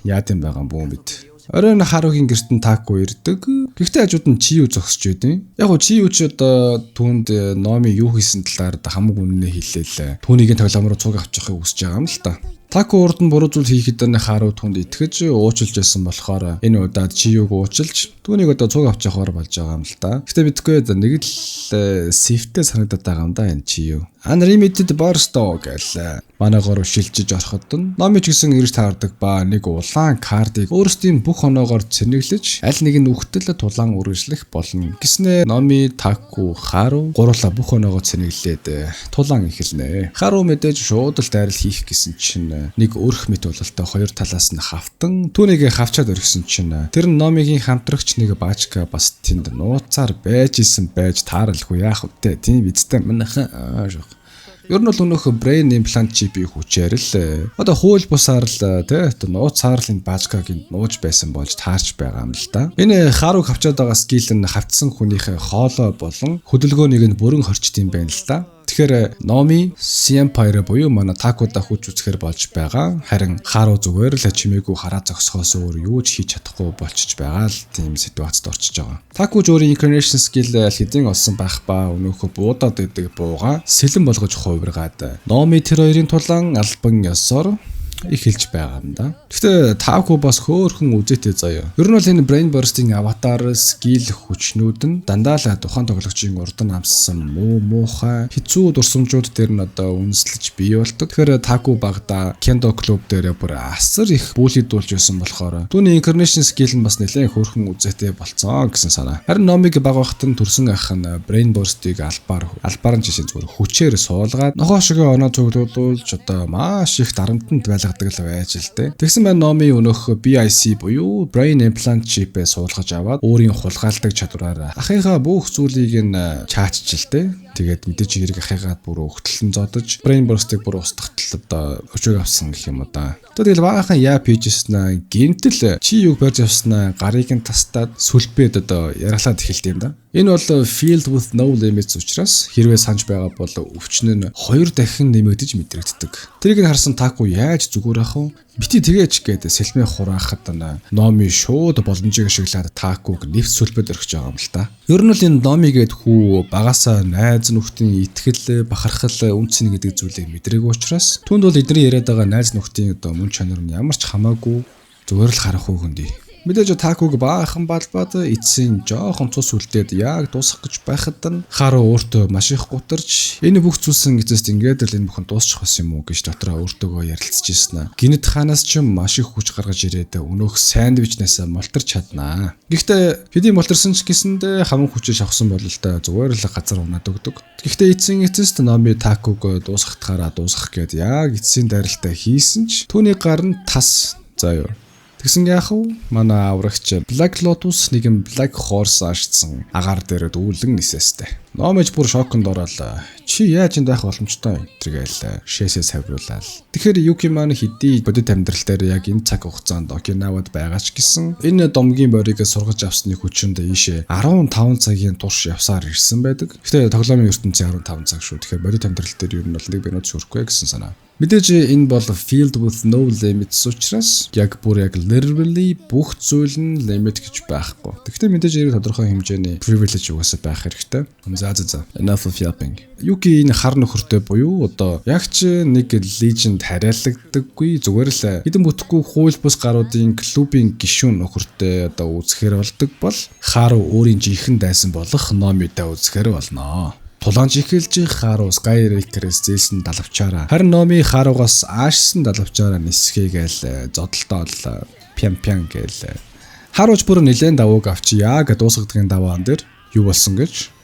Яат юм байгаа бүү мэд. Оройн харуугийн гертэн Таку ирдэг. Гэхдээ хажууд нь Чию зогсож байдیں۔ Яг гоо Чию ч одоо түүнд Номи юу хийсэн талаар хамаг үнэнээ хэлээл. Түүнийг тоглоом руу цуг авчихыг хүсэж байгаа юм л та. Таку урд нь буруу зүйл хийхэд харуу түнд итгэж уучлж байсан болохоор энэ удаад Чиюг уучлж түүнийг одоо цуг авч явахаар болж байгаа юм л та. Гэхдээ бидгүй нэг л сейфтэй санагдаад байгаа юм да энэ Чию. Unlimited Burst гэлээ. Манайгаар шилжиж ороход нь номи ч гэсэн ирж таардаг ба нэг улаан картыг өөрсдийн бүх оноогоор цэнэглэж аль нэг нь үхтэл тулаан үргэлжлэх болно. Гэснээр номи, Таку, Хару гурлаа бүх оноогоо цэнэглээд тулаан эхэлнэ. Хару мэдээж шууд л дайрал хийх гэсэн чинь нэг өрх мэт бололтой хоёр талаас нь хавтан түүнийг хавчаад өргсөн чинь тэр номигийн хамтрагч нэг баачка бас тэнд нууцаар байж тааралгүй яах вэ? Тийм бидтэй манайхан жоох. Ер нь бол өнөөх brain implant chip-ийн хүчээр л одоо хууль бусаар л нууцаар л энэ баачкагийн нууж байсан болж таарч байгаа юм л да. Энэ Харуг хавчаад байгаа скил нь хавцсан хүнийхээ хоолой болон хөдөлгөөнийг нь бүрэн хорчд юм байна л да. Тэгэхээр Номи Senpai буюу манай Такуда хүч үзэхэр болж байгаа. Харин Хару зүгээр л чимээгүй хараа зогсохоос өөр юу ч хийж чадахгүй болчихж байгаа л тийм ситуацид орчиж байгаа. Таку өөрийн incarnation skill хэдийн олсон байх ба өнөөхөө буудаад идэг бууга сэлэн болгож хувиргаад Номи тэр хоёрын тулаан албан ёсоор эхэлж байгаа юм да. Гэхдээ Таку бас хөөхөн үзээтэй заяа. Ер нь бол энэ brain burst-ing аватар скил хүчнүүд нь дандаа л тухайн тоглогчийн урдан амссан муухай хэцүү дурсамжууд дээр нь одоо үнслэж бий болдог. Тэгэхээр Таку багада Kendo клуб дээр бүр асар их бүлийдүүлж байсан болохоор түүний incarnation skill нь бас нэлээд хөөхөн үзээтэй болцсон гэсэн санаа. Харин Номиг баг багт нь төрсөн ах нь brain burst-ыг албаар нь жишээ зүгээр хүчээр суулгаад нохоо шиг оноо цуглуулж одоо маш их дарамтанд байлгадаг л байж л дээ. Тэгсэн байна Номи өнөөх BIC буюу brain implant chip-ээ суулгаж аваад өөрийн хулгайлдаг чадвараар ахыхаа бүх зүйлийг нь чаачж л дээ. Тэгээд мэдээж хэрэг ахыгаа бүр өгтөлн зодож brain burst-ыг бүр устгахтал одоо өчөөг авсан гэх юм уу да. Тэгэл баахан яа пижснаа гинтэл чи юг барьж авснаа гарыг нь тастаад сүлбээд одоо яриалаад эхэлт юм да. Энэ бол field with no limits учраас хэрвээ санаж байгаа бол өвчин нь 2 дахин нэмэгдэж мэдрэгддэг. Тэрийг нь харсан Таку яаж зүгээр ах вэ? Бити тэгээч гэдэг сэлмээ хураахад Номи шууд боломжийг ашиглаад Такуг нэвт сүлбэд өргөж байгаа юм л та. Ер нь л энэ Номи гээд хүү багасаа найз нөхдийн итгэл, бахархал, үнцэн гэдэг зүйлийг мэдрээгүй учраас түнд бол эдний яриад байгаа найз нөхдийн одоо мөн чанар нь ямар ч хамаагүй зүгээр л харах уу хөндий. Мэдээж Такуг баахан балбаад эцсийн жоохон цус үлдээд яг дуусах гэж байхад нь Хару өөртөө маш их гутарч энэ бүх зүйлсэн эцэст ингээд л энэ бүхэн дуусчих бас юм уу гэж дотроо өөртөөгөө ярилцж ирсэн. Гинэт ханаас ч маш их хүч гаргаж ирээд өнөөх сандвичнээс мултарч чаднаа. Гэхдээ хэдий мултарсан ч гэсэндээ хамаг хүчээ шавхсан бол л да зүгээр л газар унаад өгдөг. Гэхдээ эцсийн эцэст Номи Такуг дуусгахтаараа дуусгах гээд яг эцсийн дайралтаа хийсэн ч түүний гар нь тас заяа. Тэгсэн яах вэ? Манай аврагч Black Lotus нэгэн Black Horse ашигдсан агаар дээр дүүлэн нисэстэй. Номиж бүр шоконд ороод чи яаж энд байх боломжтой тэргээл шээсээ савруулаад. Тэгэхээр Юки маань хэдий бодит амьдрал дээр яг энэ цаг хугацаанд Окинавад байгаа ч гэсэн энэ домгийн борийг сургаж авсны хүчинд ийшээ 15 цагийн турш явсаар ирсэн байдаг. Гэхдээ тоглоомын ертөнцийн 15 цаг шүү. Тэгэхээр бодит амьдрал дээр ер нь бол нэг минут шүрхгүй гэсэн санаа. Мэдээж энэ бол field with no limits учраас яг бүр яг literally бүх зүйл нь limit гэж байхгүй. Гэхдээ мэдээж хэрэг тодорхой хэмжээний privilege угаасаа байх хэрэгтэй. За. Enough of yapping. Юки энэ хар нөхөртэй буюу одоо яг ч нэг legend хариалагддаггүй зүгээр л хэдэн бүтэхгүй хууль бус гаруудын клубын гишүүн нөхөртэй одоо үзэхэр болдог бол Хару өөрийн жинхэнэ дайсан болох Номидаа үзэхэр болно. Тулаанч эхэлж Хару Skyraker-с зээлсэн далавчаараа харин Номи Харугаас аашсан далавчаараа нисгээгээл зодолтоо пям гээл Харуч бүр нэлээд давууг авчия гэж дуусгадгийн даваан дээр юу болсон гэж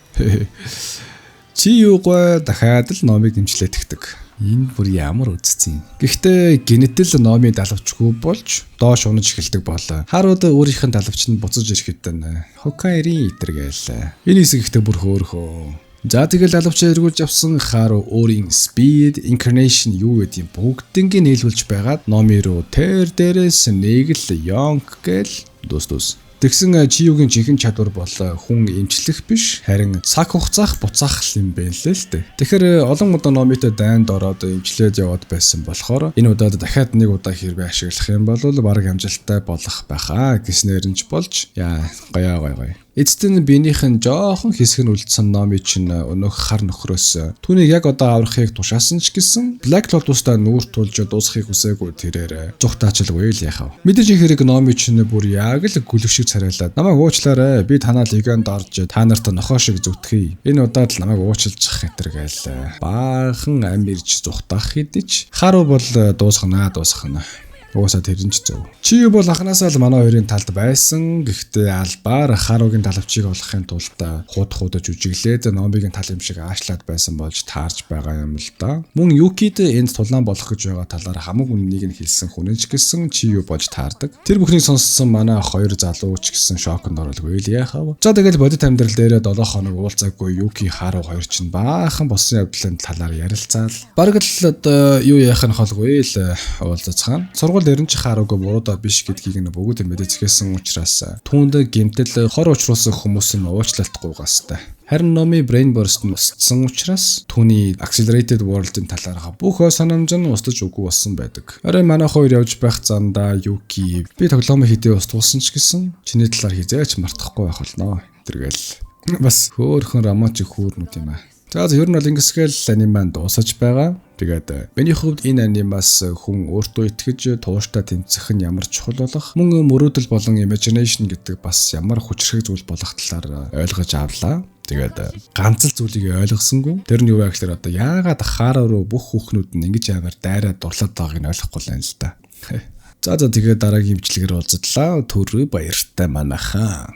чи юугаа дахиад л Номиг дэмжлээ тэгдэг. Энэ бүр ямар үцсэн. Гэхдээ генетл Номи далавчгүй болж доош унаж эхэлдэг болоо. Харуд өөрийнх нь далавч нь буцаж ирэхэд Хокайри итэргээл. Энэ хэсэг ихтэй бүр хөөрхөө. За тэгэл алавчаа эргүүлж авсан Хару өөрийн speed, incarnation юу гэдгийг бүгднийг нийлүүлж байгаад Номи руу тэр дээрээс нэг л Yonk гээл дус. Тэгсэн Чиюгийн жинхэнэ чадвар бол хүн эмчлэх биш харин цаг хугацаах буцаах юм байна лээ л дээ. Тэгэхээр олон удаа Номитой дайнд ороод эмчлээд яваад байсан болохоор энэ удаад дахиад нэг удаа хэрвээ ашиглах юм бол баг амжилттай болох байхаа гэснээр нь ч болж яа гоё. Эцэст нь биенийх нь жоохон хэсэг нь үлдсэн Номи чинь өнөөх хар нөхрөөс түүнийг яг одоо аврахыг тушаасан ч гэсэн Black Lotus-та нүүр тулж дуусахыг хүсээгүй тэрээр зүгтаачлгүй л яхав. Мэдээж их хэрэг Номи чинь бүр яг л гүлв шиг царайлаад намайг уучлаарай. Би танаа легенд орж та нарт нохоо шиг зүтгэе. Энэ удаад л намайг уучлах гэтэр гээл баахан амирч зүхтаах хэдэж харуу бол дуусгана. Уусаа тэрэн ч зөв. Чи бол анханасаа л манай хоёрын талд байсан. Гэхдээ албаар харуугийн талавчийг олохын тулд худаж үжиглээд Номигийн тал юм шиг аашлаад байсан болж таарж байгаа юм л да. Мөн Юкид энд тулаан болох гэж байгаа талаар хамаг үннийг нь хэлсэн хүн ч гэсэн чи юу болж таардаг. Тэр бүхнийг сонссон манай хоёр залуу ч гэсэн шоконд оролгүй л яхав. За тэгэл бодит амьдрал дээрээ 7 хоног уулзаагүй Юки харуу хоёр чинь баахан болсон явдлын талаар ярилцаал. Бараг л одоо юу яах нь холгүй л уулзацгаана. Сургууль дэрэн чи хараагүй буруудаа биш гэдгийг нь бүгд мэдээцгээсэн учраас түүнд гэмтэл хор учруулсан хүмүүс нь уучлалтгүй гастай. Харин Номи brain burst устсан учраас түүний accelerated world-ын талаарх бүх санамж нь устж үгүй болсон байдаг. Орой манай хоёр явж байх зандаа Юки би тоглоомын хідээ устгуулсан ч гэсэн чиний талаар хизээч мартахгүй байх болно. Тэргээл бас хөөхөн романтик хүүрнүүд юм аа. За ер нь бол ингэсгээл аниман дуусаж байгаа. Тэгээд миний хувьд энэ анимаас хүн өөртөө итгэж тууштай тэмцэх нь ямар чухал болох мөн мөрөөдөл болон imagination гэдэг бас ямар хүчрхэг зүйл болох талаар ойлгож авлаа. Тэгээд ганц л зүйлийг ойлгосонгүй. Тэр нь юу вэ гэхээр одоо яагаад хаараа руу бүх хүүхнүүд нь ингэж амар дайраад дурлаад байгааг нь ойлгохгүй л юм л та. За тэгээд дараагийн имчилгээр уулзлаа. Төрөө баяртай манайхаа.